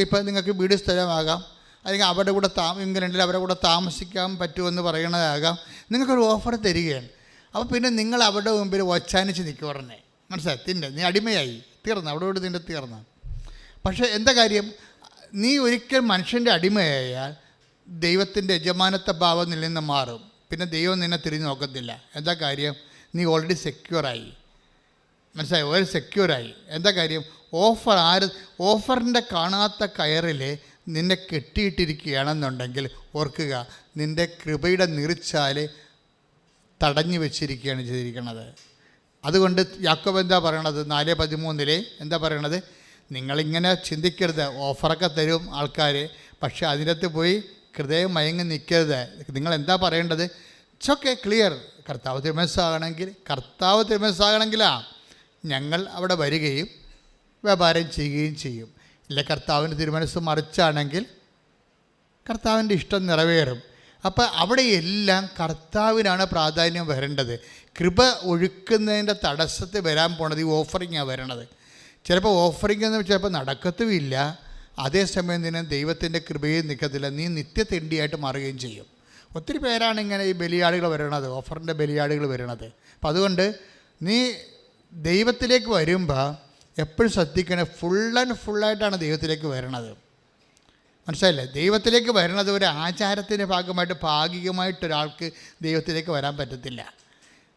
ഇപ്പം നിങ്ങൾക്ക് വീട് സ്ഥലമാകാം, അല്ലെങ്കിൽ അവരുടെ കൂടെ ഇംഗ്ലണ്ടിൽ അവരുടെ കൂടെ താമസിക്കാൻ പറ്റുമെന്ന് പറയണതാകാം. നിങ്ങൾക്കൊരു ഓഫർ തരികയാണ്. അപ്പോൾ പിന്നെ നിങ്ങൾ അവരുടെ മുമ്പിൽ ഒച്ചാനിച്ച് നിൽക്കുക. ഉടനെ മനസ്സിലായി, നീ അടിമയായി, തീർന്നു, അവിടെ നിൻ്റെ തീർന്നു. പക്ഷേ എന്താ കാര്യം? നീ ഒരിക്കൽ മനുഷ്യൻ്റെ അടിമയായാൽ ദൈവത്തിൻ്റെ യജമാനത്വ ഭാവം നിന്നിൽ നിന്ന് മാറും. പിന്നെ ദൈവം നിന്നെ തിരിഞ്ഞു നോക്കത്തില്ല. എന്താ കാര്യം? നീ ഓൾറെഡി സെക്യൂറായി. മനസ്സിലായി? ഒരു സെക്യൂറായി. എന്താ കാര്യം? ഓഫറിൻ്റെ കാണാത്ത കയറിൽ നിന്നെ കെട്ടിയിട്ടിരിക്കുകയാണെന്നുണ്ടെങ്കിൽ ഓർക്കുക, നിൻ്റെ കൃപയുടെ നിറിച്ചാൽ തടഞ്ഞു വെച്ചിരിക്കുകയാണ് ചെയ്തിരിക്കുന്നത്. അതുകൊണ്ട് യാക്കോബ് എന്താ പറയണത്? 4:13 എന്താ പറയണത്? നിങ്ങളിങ്ങനെ ചിന്തിക്കരുത്. ഓഫറൊക്കെ തരും ആൾക്കാർ, പക്ഷേ അതിനകത്ത് പോയി ഹൃദയം മയങ്ങി നിൽക്കരുത്. നിങ്ങൾ എന്താ പറയേണ്ടത്? It's clear. കർത്താവ് തിരുമനസ്സാകണമെങ്കിലാ ഞങ്ങൾ അവിടെ വരികയും വ്യാപാരം ചെയ്യുകയും ചെയ്യും. ഇല്ല, കർത്താവിൻ്റെ തിരുമനസ്സ് മറിച്ചാണെങ്കിൽ കർത്താവിൻ്റെ ഇഷ്ടം നിറവേറും. അപ്പോൾ അവിടെയെല്ലാം കർത്താവിനാണ് പ്രാധാന്യം വരേണ്ടത്. കൃപ ഒഴുക്കുന്നതിൻ്റെ തടസ്സത്തിൽ വരാൻ പോണത് ഈ ഓഫറിങ്ങാണ് വരണത്. ചിലപ്പോൾ ഓഫറിംഗ് എന്ന് ചിലപ്പോൾ നടക്കത്തുമില്ല. അതേസമയം തന്നെ ദൈവത്തിൻ്റെ കൃപയും നിൽക്കത്തില്ല. നീ നിത്യതെണ്ടിയായിട്ട് മാറുകയും ചെയ്യും. ഒത്തിരി പേരാണ് ഇങ്ങനെ ഈ ബലിയാടുകൾ വരണത്, ഓഫറിൻ്റെ ബലിയാടുകൾ വരണത്. അപ്പം അതുകൊണ്ട് നീ ദൈവത്തിലേക്ക് വരുമ്പോൾ എപ്പോഴും ശ്രദ്ധിക്കണേ, ഫുള്ളായിട്ടാണ് ദൈവത്തിലേക്ക് വരണത്. മനസ്സിലായില്ലേ? ദൈവത്തിലേക്ക് വരണത് ഒരു ആചാരത്തിൻ്റെ ഭാഗമായിട്ട് ഭാഗികമായിട്ടൊരാൾക്ക് ദൈവത്തിലേക്ക് വരാൻ പറ്റത്തില്ല.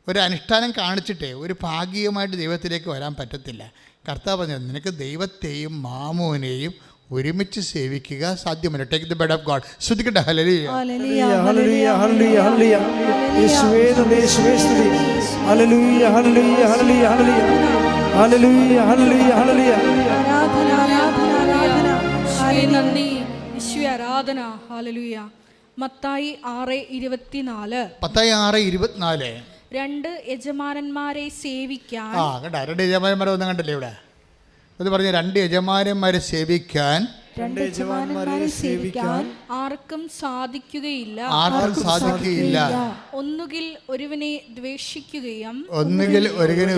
ഒരു അനുഷ്ഠാനം കാണിച്ചിട്ടേ ഒരു ഭാഗികമായിട്ട് ദൈവത്തിലേക്ക് വരാൻ പറ്റത്തില്ല. കർത്താവ് പറഞ്ഞത് നിനക്ക് ദൈവത്തെയും മാമോനെയും ഒരുമിച്ച് സേവിക്കുക സാധ്യമല്ല. Take the word of God. ശ്രദ്ധിക്കട്ടെ. ഹല്ലേലൂയ ഹല്ലേലൂയ ഹല്ലേലൂയ ഹല്ലേലൂയ. യേശുവേ യേശുവേ സ്തുതി. ഹല്ലേലൂയ ഹല്ലേലൂയ ഹല്ലേലൂയ ഹല്ലേലൂയ ഹല്ലേലൂയ ഹല്ലേലൂയ. ആരാധന ആരാധന ആരാധന. യേശുവേ നന്ദി, യേശുവേ ആരാധന. ഹല്ലേലൂയ. മത്തായി 6:24. മത്തായി 6:24. 2 യജമാനന്മാരെ സേവിക്കാൻ. കണ്ട, 2 യജമാനന്മാരെ ഒന്നും കണ്ടല്ലേ ഇവിടെ? അത് പറഞ്ഞ 2 യജമാനന്മാരെ സേവിക്കാൻ ആർക്കും സാധിക്കുകയില്ല. ഒന്നുകിൽ ഒരുവനെ ദ്വേഷിക്കുകയും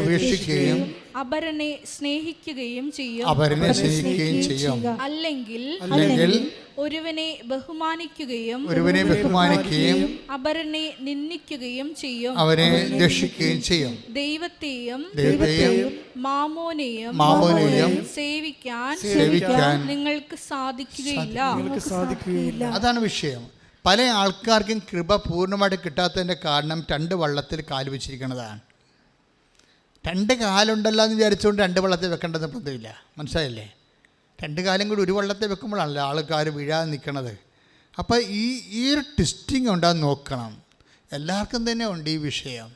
ഉപേക്ഷിക്കുകയും അപരനെ സ്നേഹിക്കുകയും ചെയ്യും. അല്ലെങ്കിൽ ഒരുവനെ ബഹുമാനിക്കുകയും അപരനെ നിന്ദിക്കുകയും ചെയ്യും. ദൈവത്തെയും മാമോനെയും സേവിക്കാൻ നിങ്ങൾക്ക് സാധിക്കുകയില്ല. അതാണ് വിഷയം. പല ആൾക്കാർക്കും കൃപ പൂർണ്ണമായിട്ട് കിട്ടാത്തതിൻ്റെ കാരണം 2 വള്ളത്തിൽ കാല് വെച്ചിരിക്കുന്നതാണ്. 2 കാലുണ്ടല്ലോ എന്ന് വിചാരിച്ചുകൊണ്ട് 2 വള്ളത്തിൽ വെക്കേണ്ടത് ബന്ധമില്ല. മനസ്സിലായില്ലേ? 2 കാലും കൂടി ഒരു വള്ളത്തിൽ വെക്കുമ്പോഴാണല്ലോ ആൾക്കാർ വീഴാതെ നിൽക്കണത്. അപ്പോൾ ഈ ഒരു ട്വിസ്റ്റിംഗ് ഉണ്ടാകുന്ന നോക്കണം. എല്ലാവർക്കും തന്നെ ഉണ്ട് ഈ വിഷയം.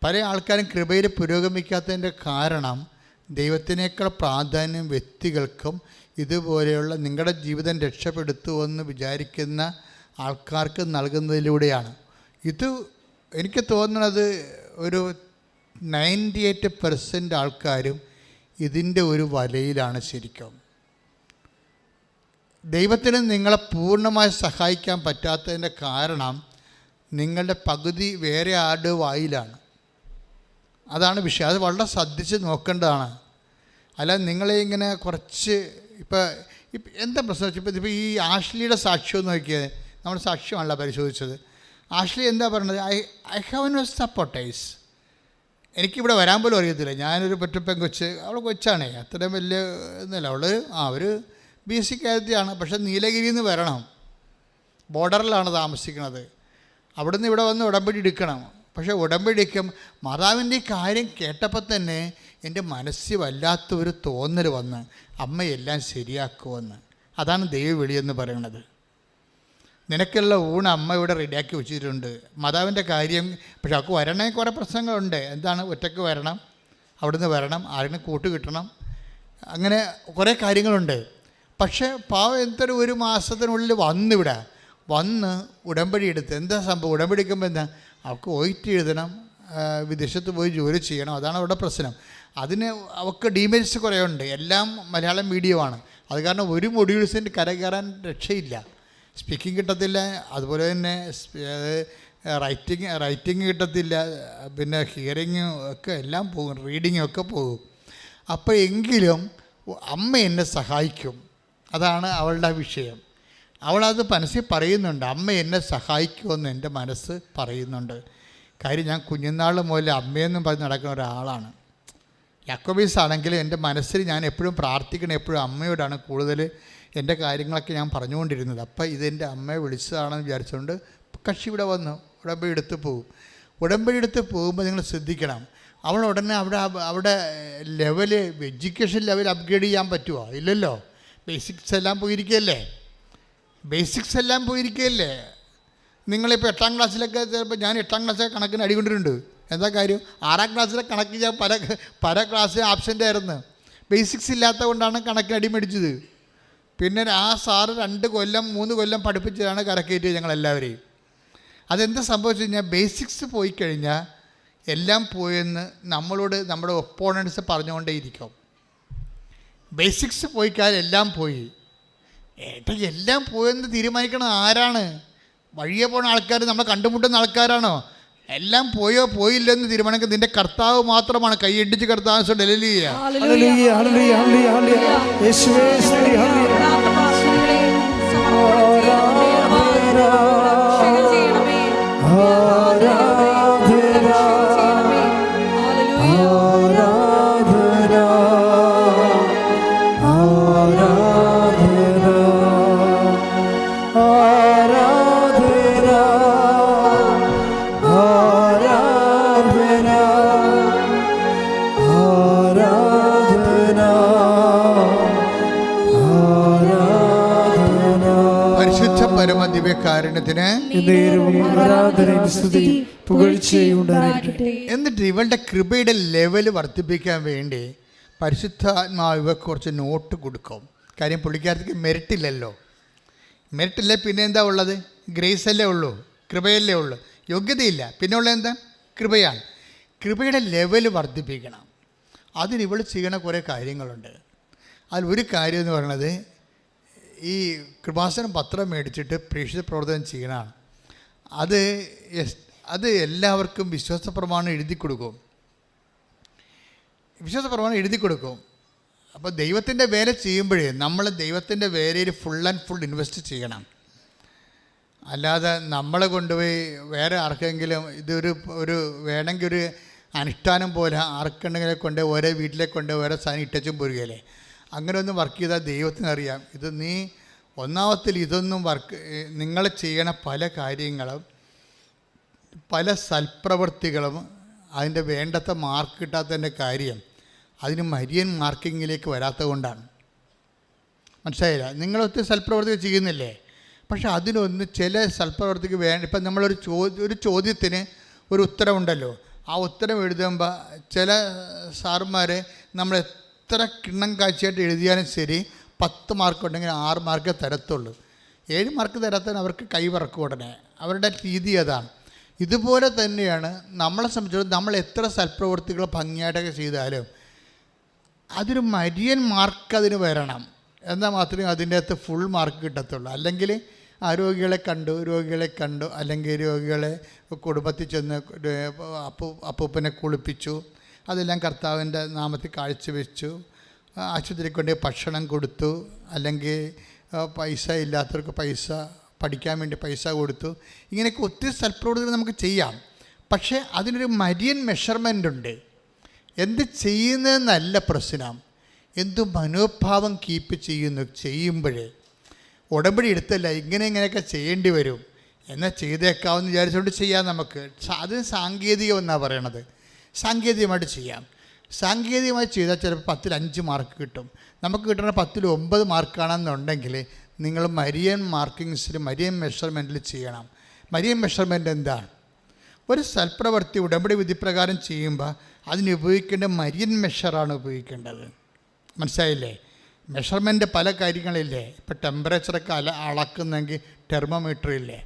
പല ആൾക്കാരും കൃപയിൽ പുരോഗമിക്കാത്തതിൻ്റെ കാരണം ദൈവത്തിനേക്കാൾ പ്രാധാന്യം വ്യക്തികൾക്കും ഇതുപോലെയുള്ള നിങ്ങളുടെ ജീവിതം രക്ഷപ്പെടുത്തുമെന്ന് വിചാരിക്കുന്ന ആൾക്കാർക്ക് നൽകുന്നതിലൂടെയാണ്. ഇത് എനിക്ക് തോന്നുന്നത് ഒരു 98% ആൾക്കാരും ഇതിൻ്റെ ഒരു വലയിലാണ് ശരിക്കും. ദൈവത്തിന് നിങ്ങളെ പൂർണ്ണമായി സഹായിക്കാൻ പറ്റാത്തതിൻ്റെ കാരണം നിങ്ങളുടെ പകുതി വേറെ ആരുടെ വായിലാണ്. അതാണ് വിഷയം. അത് വളരെ ശ്രദ്ധിച്ച് നോക്കേണ്ടതാണ്. അല്ല നിങ്ങളെ ഇങ്ങനെ കുറച്ച് ഇപ്പോൾ എന്താ പ്രശ്നം? ഇപ്പോൾ ഈ ആഷ്ലിയുടെ സാക്ഷ്യം നോക്കിയത്, നമ്മുടെ സാക്ഷ്യമാണല്ലോ പരിശോധിച്ചത്. ആഷ്ലി എന്താ പറഞ്ഞത്? I have no supporters. എനിക്കിവിടെ വരാൻ പോലും അറിയത്തില്ല. ഞാനൊരു പെൺകൊച്ച്, അവൾ കൊച്ചാണേ, അത്രയും വലിയ ഒന്നുമില്ല. അവൾ ഒരു BSc കാര്യത്തിലാണ്. പക്ഷേ നീലഗിരിയിൽ നിന്ന് വരണം, ബോർഡറിലാണ് താമസിക്കുന്നത്. അവിടുന്ന് ഇവിടെ വന്ന് ഉടമ്പടി എടുക്കണം. പക്ഷേ ഉടമ്പടി എടുക്കും മാതാവിൻ്റെ കാര്യം കേട്ടപ്പോൾ തന്നെ എൻ്റെ മനസ്സിൽ വല്ലാത്തൊരു തോന്നൽ വന്ന് അമ്മയെല്ലാം ശരിയാക്കുമെന്ന്. അതാണ് ദൈവവിളിയെന്ന് പറയുന്നത്. നിനക്കുള്ള ഊണ് അമ്മ ഇവിടെ റെഡിയാക്കി വെച്ചിട്ടുണ്ട്. മാതാവിൻ്റെ കാര്യം പക്ഷെ അവൾക്ക് വരണേ കുറേ പ്രശ്നങ്ങളുണ്ട്. എന്താണ്? ഒറ്റയ്ക്ക് വരണം, അവിടുന്ന് വരണം, ആരെങ്കിലും കൂട്ട് കിട്ടണം, അങ്ങനെ കുറേ കാര്യങ്ങളുണ്ട്. പക്ഷേ പാവം എന്തൊരു 1 മാസത്തിനുള്ളിൽ വന്ന് ഉടമ്പടി എടുത്ത് എന്താ സംഭവം? ഉടമ്പടി എടുക്കുമ്പോൾ എന്താ? അവൾക്ക് OIT എഴുതണം, വിദേശത്ത് പോയി ജോലി ചെയ്യണം. അതാണ് അവിടെ പ്രശ്നം. അതിന് അവൾക്ക് ഡീമെറിറ്റ്സ് കുറേ ഉണ്ട്. എല്ലാം മലയാളം മീഡിയമാണ്. അത് കാരണം ഒരു മൊഡ്യൂൾസിൻ്റെ കയറാൻ രക്ഷയില്ല. സ്പീക്കിംഗ് കിട്ടത്തില്ല, അതുപോലെ തന്നെ റൈറ്റിംഗ് കിട്ടത്തില്ല, പിന്നെ ഹിയറിങ് ഒക്കെ എല്ലാം പോകും, റീഡിങ്ങും ഒക്കെ പോകും. അപ്പോൾ എങ്കിലും അമ്മ എന്നെ സഹായിക്കും, അതാണ് അവളുടെ വിഷയം. അവളത് മനസ്സിൽ പറയുന്നുണ്ട്, അമ്മ എന്നെ സഹായിക്കുമെന്ന് എൻ്റെ മനസ്സ് പറയുന്നുണ്ട്. കാര്യം ഞാൻ കുഞ്ഞുനാൾ മുതൽ അമ്മയെന്നും പറഞ്ഞ് നടക്കുന്ന ഒരാളാണ്. യാക്കോബീസ് ആണെങ്കിൽ എൻ്റെ മനസ്സിൽ ഞാൻ എപ്പോഴും പ്രാർത്ഥിക്കണം, എപ്പോഴും അമ്മയോടാണ് കൂടുതൽ എൻ്റെ കാര്യങ്ങളൊക്കെ ഞാൻ പറഞ്ഞുകൊണ്ടിരുന്നത്. അപ്പം ഇതെൻ്റെ അമ്മയെ വിളിച്ചതാണെന്ന് വിചാരിച്ചുകൊണ്ട് കക്ഷി ഇവിടെ വന്നു ഉടമ്പടി എടുത്ത് പോകും. ഉടമ്പടി എടുത്ത് പോകുമ്പോൾ നിങ്ങൾ ശ്രദ്ധിക്കണം, അവൾ ഉടനെ അവിടെ ലെവല് എഡ്യൂക്കേഷൻ ലെവൽ അപ്ഗ്രേഡ് ചെയ്യാൻ പറ്റുമോ? ഇല്ലല്ലോ. ബേസിക്സ് എല്ലാം പോയിരിക്കുകയല്ലേ. നിങ്ങളിപ്പോൾ 8ാം ക്ലാസ്സിലൊക്കെ ചിലപ്പോൾ ഞാൻ 8ാം ക്ലാസ്സിലെ കണക്കിന് അടികൊണ്ടിട്ടുണ്ട്. എന്താ കാര്യം? 6ാം ക്ലാസ്സിലെ കണക്ക് ഞാൻ പല ക്ലാസ്സിൽ ആബ്സെൻ്റ് ആയിരുന്നു. ബേസിക്സ് ഇല്ലാത്ത കൊണ്ടാണ് കണക്കിന് അടിമേടിച്ചത്. പിന്നെ ആ സാറ് 2 കൊല്ലം 3 കൊല്ലം പഠിപ്പിച്ചതാണ് കരക്കയറ്റിയത് ഞങ്ങളെല്ലാവരെയും. അതെന്താ സംഭവിച്ചു കഴിഞ്ഞാൽ ബേസിക്സ് പോയി കഴിഞ്ഞാൽ എല്ലാം പോയെന്ന് നമ്മളോട് നമ്മുടെ ഒപ്പോണൻസ് പറഞ്ഞുകൊണ്ടേയിരിക്കും. ബേസിക്സ് പോയി കഴിഞ്ഞാൽ എല്ലാം പോയി. എല്ലാം പോയെന്ന് തീരുമാനിക്കണം ആരാണ്? വഴിയെ പോകുന്ന ആൾക്കാർ, നമ്മൾ കണ്ടുമുട്ടുന്ന ആൾക്കാരാണോ? എല്ലാം പോയോ പോയില്ലെന്ന് തീരുമാനിക്കുന്നത് നിന്റെ കർത്താവ് മാത്രമാണ്. കൈയടിച്ച് കർത്താവ് പരമദിവ്യകാരുണ്യത്തിന് എന്നിട്ട് ഇവളുടെ കൃപയുടെ ലെവല് വർദ്ധിപ്പിക്കാൻ വേണ്ടി പരിശുദ്ധാത്മാവ് ഇവർക്ക് കുറച്ച് നോട്ട് കൊടുക്കും. കാര്യം പുള്ളിക്കാരത്തേക്ക് മെറിറ്റില്ലല്ലോ. മെറിറ്റില്ല, പിന്നെ എന്താ ഉള്ളത്? ഗ്രേസ് അല്ലേ ഉള്ളൂ, കൃപയല്ലേ ഉള്ളൂ, യോഗ്യതയില്ല. പിന്നെ ഉള്ളത് എന്താ? കൃപയാണ്. കൃപയുടെ ലെവല് വർദ്ധിപ്പിക്കണം. അതിന് ഇവൾ ചെയ്യണ കുറേ കാര്യങ്ങളുണ്ട്. അതിലൊരു കാര്യം എന്ന് പറയുന്നത് ഈ കൃപാസനം പത്രം മേടിച്ചിട്ട് പ്രേക്ഷിത പ്രവർത്തനം ചെയ്യണതാണ്. അത് എല്ലാവർക്കും വിശ്വാസപ്രമാണം എഴുതി കൊടുക്കും. അപ്പോൾ ദൈവത്തിൻ്റെ വേല ചെയ്യുമ്പോഴേ നമ്മൾ ദൈവത്തിൻ്റെ വേലയിൽ ഫുൾ ഇൻവെസ്റ്റ് ചെയ്യണം. അല്ലാതെ നമ്മളെ കൊണ്ടുപോയി വേറെ ആർക്കെങ്കിലും ഒരു വേണമെങ്കിൽ ഒരു അനുഷ്ഠാനം പോലെ ആർക്കുണ്ടെങ്കിലും കൊണ്ട് ഓരോ വീട്ടിലേക്ക് കൊണ്ട് ഓരോ സാധനം ഇട്ടും പോരുകയല്ലേ. അങ്ങനെ ഒന്നും വർക്ക് ചെയ്താൽ ദൈവത്തിനറിയാം. ഇത് നീ ഒന്നാമത്തിൽ ഇതൊന്നും നിങ്ങൾ ചെയ്യണ പല കാര്യങ്ങളും പല സൽപ്രവൃത്തികളും അതിൻ്റെ വേണ്ടത്ര മാർക്ക് കിട്ടാത്തതിൻ്റെ കാര്യം അതിന് മരിയൻ മാർക്കിങ്ങിലേക്ക് വരാത്തത് കൊണ്ടാണ്. മനസ്സിലായില്ല? നിങ്ങളൊത്തിരി സൽപ്രവൃത്തി ചെയ്യുന്നില്ലേ? പക്ഷെ അതിനൊന്ന് ചില സൽപ്രവൃത്തിക്ക് വേണ്ട. ഇപ്പം നമ്മളൊരു ചോദ്യത്തിന് ഒരു ഉത്തരവുണ്ടല്ലോ, ആ ഉത്തരം എഴുതുമ്പോൾ ചില സാറുമാർ നമ്മൾ എത്ര കിണ്ണം കാഴ്ചയായിട്ട് എഴുതിയാലും ശരി 10 മാർക്ക് ഉണ്ടെങ്കിൽ 6 മാർക്ക് തരത്തുള്ളൂ. 7 മാർക്ക് തരാത്തതിന് അവർക്ക് കൈവറക്കും ഉടനെ. അവരുടെ രീതി അതാണ്. ഇതുപോലെ തന്നെയാണ് നമ്മളെ സംബന്ധിച്ചിടത്തോളം നമ്മൾ എത്ര സൽപ്രവൃത്തികൾ ഭംഗിയായിട്ടൊക്കെ ചെയ്താലും അതൊരു മരിയൻ മാർക്ക് അതിന് വരണം. എന്നാൽ മാത്രമേ അതിൻ്റെ അകത്ത് ഫുൾ മാർക്ക് കിട്ടത്തുള്ളൂ. അല്ലെങ്കിൽ രോഗികളെ കണ്ടു, അല്ലെങ്കിൽ രോഗികളെ കുടുംബത്തിൽ ചെന്ന് അപ്പൂപ്പനെ കുളിപ്പിച്ചു, അതെല്ലാം കർത്താവിൻ്റെ നാമത്തിൽ കാഴ്ചവെച്ചു, ആശുപത്രിയിൽ കൊണ്ട് ഭക്ഷണം കൊടുത്തു, അല്ലെങ്കിൽ പൈസ ഇല്ലാത്തവർക്ക് പൈസ, പഠിക്കാൻ വേണ്ടി പൈസ കൊടുത്തു. ഇങ്ങനെയൊക്കെ ഒത്തിരി സൽപ്രവൃത്തികൾ നമുക്ക് ചെയ്യാം. പക്ഷേ അതിനൊരു മരിയൻ മെഷർമെൻ്റ് ഉണ്ട്. എന്ത് ചെയ്യുന്നതെന്നല്ല പ്രശ്നം, എന്തു മനോഭാവം കീപ്പ് ചെയ്യുമ്പോഴേ. ഉടമ്പടി എടുത്തല്ല, ഇങ്ങനെയൊക്കെ ചെയ്യേണ്ടി വരും, എന്നാൽ ചെയ്തേക്കാമെന്ന് വിചാരിച്ചുകൊണ്ട് ചെയ്യാം നമുക്ക്. അതിന് സാങ്കേതികം എന്നാണ് പറയണത്. സാങ്കേതികമായിട്ട് ചെയ്യാം. സാങ്കേതികമായി ചെയ്താൽ ചിലപ്പോൾ 10ൽ 5 മാർക്ക് കിട്ടും. നമുക്ക് കിട്ടുന്ന 10ൽ 9 മാർക്കാണെന്നുണ്ടെങ്കിൽ നിങ്ങൾ മരിയൻ മാർക്കിങ്സിൽ, മരിയൻ മെഷർമെൻറ്റിൽ ചെയ്യണം. മരിയൻ മെഷർമെൻറ്റ് എന്താണ്? ഒരു സൽപ്രവൃത്തി ഉടമ്പടി വിധിപ്രകാരം ചെയ്യുമ്പോൾ അതിന് ഉപയോഗിക്കേണ്ട മരിയൻ മെഷറാണ് ഉപയോഗിക്കേണ്ടത്. മനസ്സിലായില്ലേ? മെഷർമെൻറ്റ് പല കാര്യങ്ങളില്ലേ. ഇപ്പോൾ ടെമ്പറേച്ചറൊക്കെ അളക്കുന്നെങ്കിൽ തെർമോമീറ്റർ ഇല്ലേ,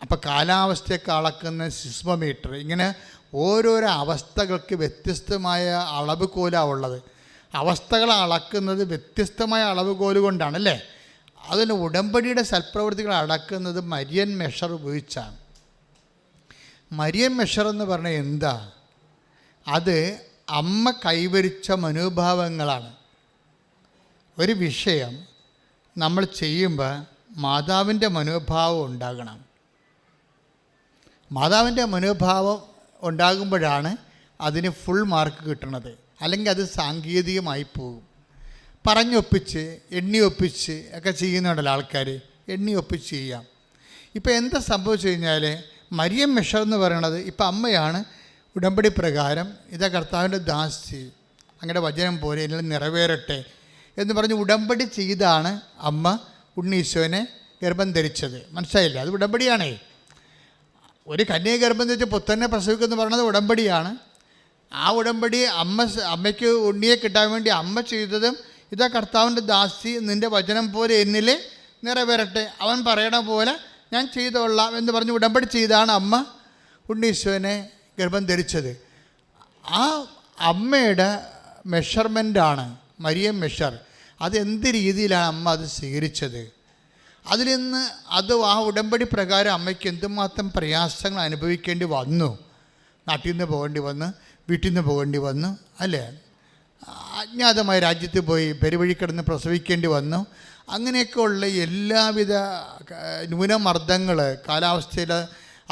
അപ്പോൾ കാലാവസ്ഥയൊക്കെ അളക്കുന്ന സിസ്മോമീറ്റർ. ഇങ്ങനെ ഓരോരോ അവസ്ഥകൾക്ക് വ്യത്യസ്തമായ അളവുകോലാണ് ഉള്ളത്. അവസ്ഥകൾ അളക്കുന്നത് വ്യത്യസ്തമായ അളവുകോല് കൊണ്ടാണല്ലേ. അതിന് ഉടമ്പടിയുടെ സൽപ്രവൃത്തികൾ അളക്കുന്നത് മരിയൻ മെഷർ ഉപയോഗിച്ചാണ്. മരിയൻ മെഷർ എന്ന് പറഞ്ഞാൽ എന്താ? അത് അമ്മ കൈവരിച്ച മനോഭാവങ്ങളാണ്. ഒരു വിഷയം നമ്മൾ ചെയ്യുമ്പോൾ മാതാവിൻ്റെ മനോഭാവം ഉണ്ടാകണം. മാതാവിൻ്റെ മനോഭാവം ഉണ്ടാകുമ്പോഴാണ് അതിന് ഫുൾ മാർക്ക് കിട്ടുന്നത്. അല്ലെങ്കിൽ അത് സാങ്കേതികമായി പോകും. പറഞ്ഞൊപ്പിച്ച് എണ്ണിയൊപ്പിച്ച് ഒക്കെ ചെയ്യുന്നുണ്ടല്ലോ ആൾക്കാർ. എണ്ണിയൊപ്പിച്ച് ചെയ്യാം. ഇപ്പോൾ എന്താ സംഭവിച്ചു കഴിഞ്ഞാൽ മരിയൻ മെഷർ എന്ന് പറയണത്, ഇപ്പം അമ്മയാണ് ഉടമ്പടി പ്രകാരം ഇതാ കർത്താവിൻ്റെ ദാസി, അങ്ങയുടെ വചനം പോലെ എന്നിൽ നിറവേറട്ടെ എന്ന് പറഞ്ഞ് ഉടമ്പടി ചെയ്താണ് അമ്മ ഉണ്ണീശോനെ ഗർഭം ധരിച്ചത്. മനസ്സിലായില്ല? അത് ഉടമ്പടിയാണേ. ഒരു കന്യയെ ഗർഭം ധരിച്ച് പുത്രനെ പ്രസവിക്കുമെന്ന് പറയുന്നത് ഉടമ്പടിയാണ്. ആ ഉടമ്പടി അമ്മയ്ക്ക് ഉണ്ണിയെ കിട്ടാൻ വേണ്ടി അമ്മ ചെയ്തതും ഇതാ കർത്താവിൻ്റെ ദാസി നിൻ്റെ വചനം പോലെ എന്നിൽ നിറവേറട്ടെ, അവൻ പറയണ പോലെ ഞാൻ ചെയ്തോളാം എന്ന് പറഞ്ഞ് ഉടമ്പടി ചെയ്താണ് അമ്മ ഉണ്ണീശോനെ ഗർഭം ധരിച്ചത്. ആ അമ്മയുടെ മെഷർമെൻ്റാണ് മരിയൻ മെഷർ. അതെന്ത് രീതിയിലാണ് അമ്മ അത് സ്വീകരിച്ചത്? അതിൽ നിന്ന് ആ ഉടമ്പടി പ്രകാരം അമ്മയ്ക്ക് എന്തുമാത്രം പ്രയാസങ്ങൾ അനുഭവിക്കേണ്ടി വന്നു. നാട്ടിൽ നിന്ന് പോകേണ്ടി വന്നു, വീട്ടിൽ നിന്ന് പോകേണ്ടി വന്നു, അല്ലേ? അജ്ഞാതമായ രാജ്യത്ത് പോയി പെരുവഴി കിടന്ന് പ്രസവിക്കേണ്ടി വന്നു. അങ്ങനെയൊക്കെയുള്ള എല്ലാവിധ ന്യൂനമർദ്ദങ്ങൾ,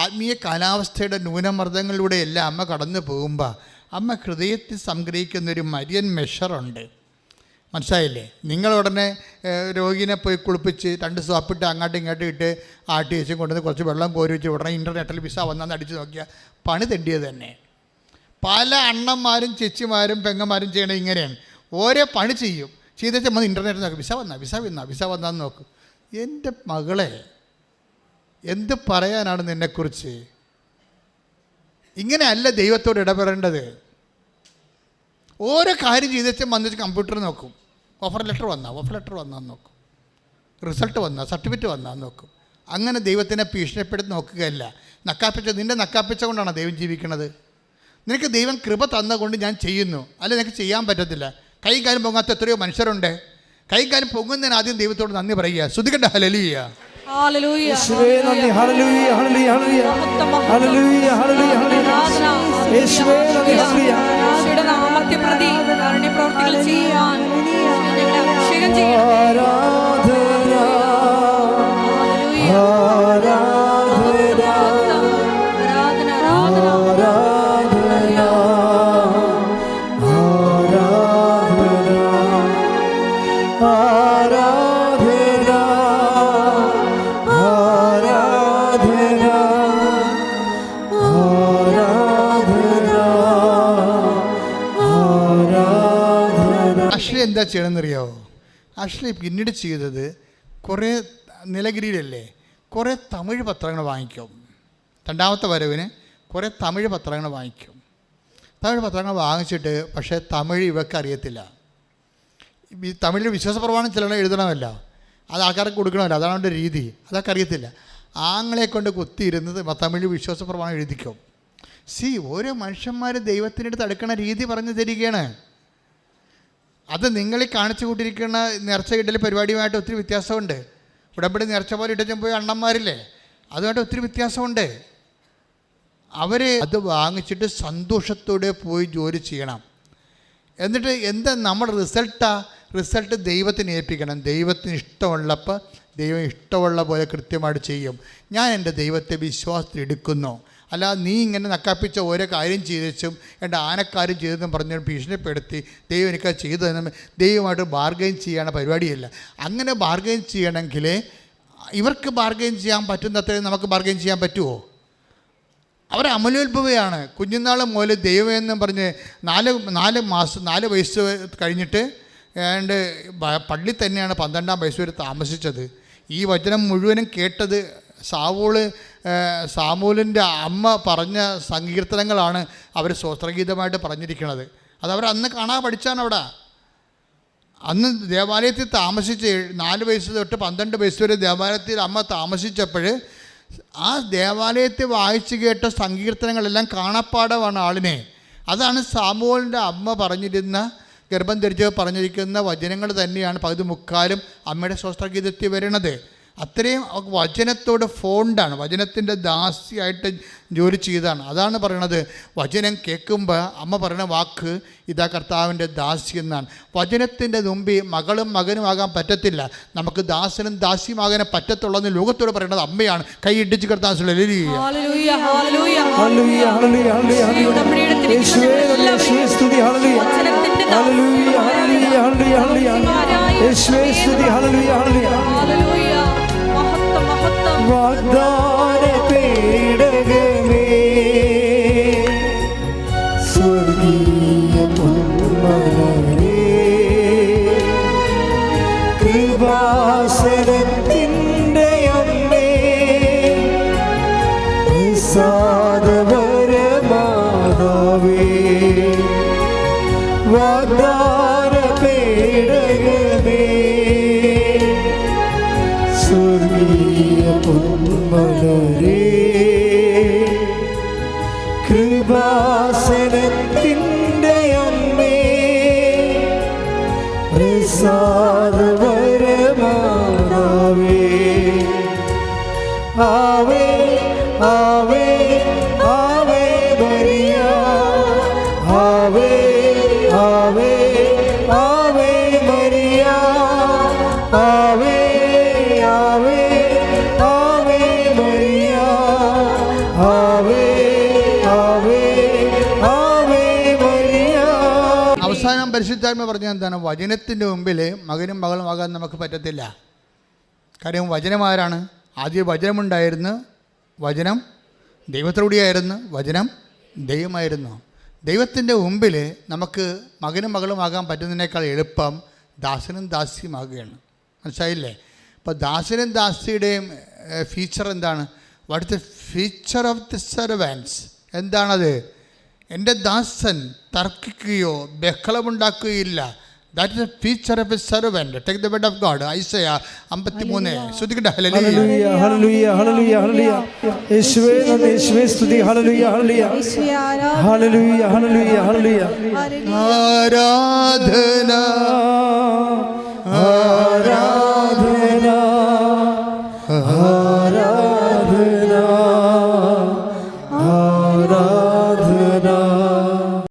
ആത്മീയ കാലാവസ്ഥയുടെ ന്യൂനമർദ്ദങ്ങളിലൂടെ എല്ലാം അമ്മ കടന്നു പോകുമ്പോൾ അമ്മ ഹൃദയത്തിൽ സംഗ്രഹിക്കുന്നൊരു മരിയൻ മെഷറുണ്ട്. മനസ്സിലായില്ലേ? നിങ്ങളുടനെ രോഗിനെ പോയി കുളിപ്പിച്ച് 2 സോപ്പിട്ട് അങ്ങോട്ടും ഇങ്ങോട്ടും ഇട്ട് ആട്ടി വെച്ചും കൊണ്ടുവന്ന് കുറച്ച് വെള്ളം കോരി വെച്ച് ഉടനെ ഇൻ്റർനെറ്റിൽ വിസ വന്നാന്ന് അടിച്ച് നോക്കിയാൽ പണി തെണ്ടിയത് തന്നെ. പല അണ്ണന്മാരും ചേച്ചിമാരും പെങ്ങന്മാരും ചെയ്യണത് ഇങ്ങനെയാണ്. ഓരോ പണി ചെയ്യും, ചെയ്തേച്ചാൽ മതി ഇൻ്റർനെറ്റിൽ നോക്കും, വിസ വന്നാന്ന് നോക്കും. എൻ്റെ മകളെ, എന്ത് പറയാനാണ് നിന്നെക്കുറിച്ച്? ഇങ്ങനെയല്ല ദൈവത്തോട് ഇടപെടേണ്ടത്. ഓരോ കാര്യം ചെയ്തേച്ചാൽ വന്നിട്ട് കമ്പ്യൂട്ടറിൽ നോക്കും, ഓഫർ ലെറ്റർ വന്നാന്ന് നോക്കും, റിസൾട്ട് സർട്ടിഫിക്കറ്റ് വന്നാന്ന് നോക്കും. അങ്ങനെ ദൈവത്തിനെ ഭീഷണിപ്പെടുത്തി നോക്കുകയല്ല. നിൻ്റെ നക്കാപ്പിച്ച കൊണ്ടാണ് ദൈവം ജീവിക്കുന്നത്. നിനക്ക് ദൈവം കൃപ തന്നുകൊണ്ട് ഞാൻ ചെയ്യുന്നു, അല്ല നിനക്ക് ചെയ്യാൻ പറ്റത്തില്ല. കൈ കാര്യം പൊങ്ങാത്ത എത്രയോ മനുഷ്യരുണ്ട്. കൈ കാര്യം പൊങ്ങുന്നതിന് ആദ്യം ദൈവത്തോട് നന്ദി പറയുക. ശ്രുതികണ്ട ഹല്ലേലൂയ. യേശുവേ നന്ദി. ഹല്ലേലൂയ ഹല്ലേലൂയ ഹല്ലേലൂയ ഹല്ലേലൂയ ഹല്ലേലൂയ. യേശുവേ നന്ദി. ഹല്ലേലൂയ. യേശുവിന്റെ നാമത്തെ പ്രതി കാരുണ്യ പ്രവർത്തികൾ ചെയ്യാൻ ഞങ്ങളെ അഭിഷേകം ചെയ്യണം. ആരാധന ആരാധന എന്താ ചെയ്യണമെന്നറിയാമോ? ആക്ച്വലി പിന്നീട് ചെയ്തത് കുറേ നിലഗിരിയിലല്ലേ കുറേ തമിഴ് പത്രങ്ങൾ വാങ്ങിക്കും. 2ാമത്തെ വരവിന് കുറേ തമിഴ് പത്രങ്ങൾ വാങ്ങിക്കും. തമിഴ് പത്രങ്ങൾ വാങ്ങിച്ചിട്ട് പക്ഷേ തമിഴ് ഇവർക്ക് അറിയത്തില്ല. തമിഴിൽ വിശ്വാസപ്രമാണം ചിലർ എഴുതണമല്ലോ, അത് ആൾക്കാർക്ക് കൊടുക്കണമല്ലോ, അതാണ് അവൻ്റെ രീതി. അതൊക്കെ അറിയത്തില്ല. ആങ്ങളെ കൊണ്ട് കുത്തിയിരുന്നത് തമിഴ് വിശ്വാസ പ്രമാണം എഴുതിക്കും. ഓരോ മനുഷ്യന്മാർ ദൈവത്തിനടുത്ത് അടുക്കണ രീതി പറഞ്ഞു തരികയാണ്. അത് നിങ്ങളീ കാണിച്ചു കൂട്ടിയിരിക്കുന്ന നേർച്ച ഇടൽ പരിപാടിയുമായിട്ട് ഒത്തിരി വ്യത്യാസമുണ്ട്. ഉടമ്പടി നേർച്ച പോലെ ഇടച്ചും പോയി അണ്ണന്മാരില്ലേ, അതുമായിട്ട് ഒത്തിരി വ്യത്യാസമുണ്ട്. അവർ അത് വാങ്ങിച്ചിട്ട് സന്തോഷത്തോടെ പോയി ജോലി ചെയ്യണം. എന്നിട്ട് എന്താ നമ്മുടെ റിസൾട്ട് ദൈവത്തിന് ഏൽപ്പിക്കണം. ദൈവത്തിന് ഇഷ്ടമുള്ളപ്പോൾ ദൈവം ഇഷ്ടമുള്ള പോലെ കൃത്യമായിട്ട് ചെയ്യും. ഞാൻ എൻ്റെ ദൈവത്തെ വിശ്വാസത്തിൽ എടുക്കുന്നു. അല്ല നീ ഇങ്ങനെ നക്കാപ്പിച്ച ഓരോ കാര്യം ചെയ്തും എൻ്റെ ആനക്കാര്യം ചെയ്തെന്നും പറഞ്ഞ് ഭീഷണിപ്പെടുത്തി ദൈവം എനിക്കത് ചെയ്തതെന്നും ദൈവമായിട്ട് ബാർഗെയിൻ ചെയ്യണ പരിപാടിയല്ല. അങ്ങനെ ബാർഗെയിൻ ചെയ്യണമെങ്കിൽ ഇവർക്ക് ബാർഗെയിൻ ചെയ്യാൻ പറ്റുന്നത്രയും നമുക്ക് ബാർഗെയിൻ ചെയ്യാൻ പറ്റുമോ? അവർ അമലോത്ഭവയാണ്. കുഞ്ഞുനാൾ മുതൽ ദൈവമെന്നും പറഞ്ഞ് 4 വയസ്സ് കഴിഞ്ഞിട്ട് ഏതാണ്ട് പള്ളി തന്നെയാണ് 12-ാം വയസ്സ് വരെ താമസിച്ചത്. ഈ വചനം മുഴുവനും കേട്ടത് സാമൂലിൻ്റെ അമ്മ പറഞ്ഞ സങ്കീർത്തനങ്ങളാണ് അവർ സ്വസ്ത്രഗീതമായിട്ട് പറഞ്ഞിരിക്കുന്നത്. അതവർ അന്ന് കാണാൻ പഠിച്ചാണ്. അവിടെ അന്ന് ദേവാലയത്തിൽ താമസിച്ച് 4 വയസ്സ് തൊട്ട് 12 വയസ്സ് വരെ ദേവാലയത്തിൽ അമ്മ താമസിച്ചപ്പോൾ ആ ദേവാലയത്തിൽ വായിച്ചു കേട്ട സങ്കീർത്തനങ്ങളെല്ലാം കാണാപ്പാടമാണ് ആളിനെ. അതാണ് സാമൂലിൻ്റെ അമ്മ പറഞ്ഞിരുന്ന ഗർഭം ധരിച്ച് പറഞ്ഞിരിക്കുന്ന വചനങ്ങൾ തന്നെയാണ് പകുതി മുക്കാലും അമ്മയുടെ സ്വസ്ത്രഗീതത്തിൽ വരുന്നത്. അത്രയും വചനത്തോട് ഫോണ്ടാണ്, വചനത്തിൻ്റെ ദാസിയായിട്ട് ജോലി ചെയ്താണ്. അതാണ് പറയണത്. വചനം കേൾക്കുമ്പോൾ അമ്മ പറയുന്ന വാക്ക് ഇതാ കർത്താവിൻ്റെ ദാസി എന്നാണ്. വചനത്തിൻ്റെ മുമ്പിൽ മകളും മകനുമാകാൻ പറ്റത്തില്ല. നമുക്ക് ദാസനും ദാസിയുമാകാൻ പറ്റത്തുള്ളതെന്ന് ലോകത്തോട് പറയുന്നത് അമ്മയാണ്. കൈയിടിച്ച് കർത്താവ് വാഗ്ദാന പേടകമേ സ്വർഗീയ പൊന്മലരേ കൃപാസനത്തിൻ്റെ അമ്മേ പ്രസാദപരമാതാവേ വാഗ്ദാന പേടകമേ സ്വർഗീയ പൊന്മലരേ കൃപാസനത്തിൻ്റെ അമ്മേ പ്രസാദപരമാതാവേ ആവേ ആവേ ആവേ മരിയ ആവേ ആവേ ആവേ മരിയ ആവേ ആവേ ആവേ മരിയ ആവേ ആവേ ആവേ മരിയ. അവസാനം പരിശുദ്ധാത്മ പറഞ്ഞ എന്താണ്? വചനത്തിൻ്റെ മുമ്പിൽ മകനും മകളും ആകാൻ നമുക്ക് പറ്റത്തില്ല. കാര്യം വചനമാരാണ്? ആദ്യം വചനമുണ്ടായിരുന്നു, വചനം ദൈവത്തോടെയായിരുന്നു, വചനം ദൈവമായിരുന്നു. ദൈവത്തിൻ്റെ മുമ്പിൽ നമുക്ക് മകനും മകളും ആകാൻ പറ്റുന്നതിനേക്കാൾ എളുപ്പം ദാസനും ദാസിയുമാകുകയാണ്. മനസ്സിലായില്ലേ? അപ്പോൾ ദാസനും ദാസിയുടെയും ഫീച്ചർ എന്താണ്? What is the feature of the servants? എന്താണത്? എൻ്റെ ദാസൻ തർക്കിക്കുകയോ ബഹളമുണ്ടാക്കുകയില്ല. That is a feature of a servant. Take the word of God. Isaiah 53. ശ്രദ്ധിക്കട്ടെ. ഹല്ലേലൂയ ഹല്ലേലൂയ ഹല്ലേലൂയ ഹല്ലേലൂയ. യേശുവേ നന്ദി, യേശുവേ സ്തുതി. ഹല്ലേലൂയ ഹല്ലേലൂയ ഹല്ലേലൂയ ഹല്ലേലൂയ ഹല്ലേലൂയ. ആരാധന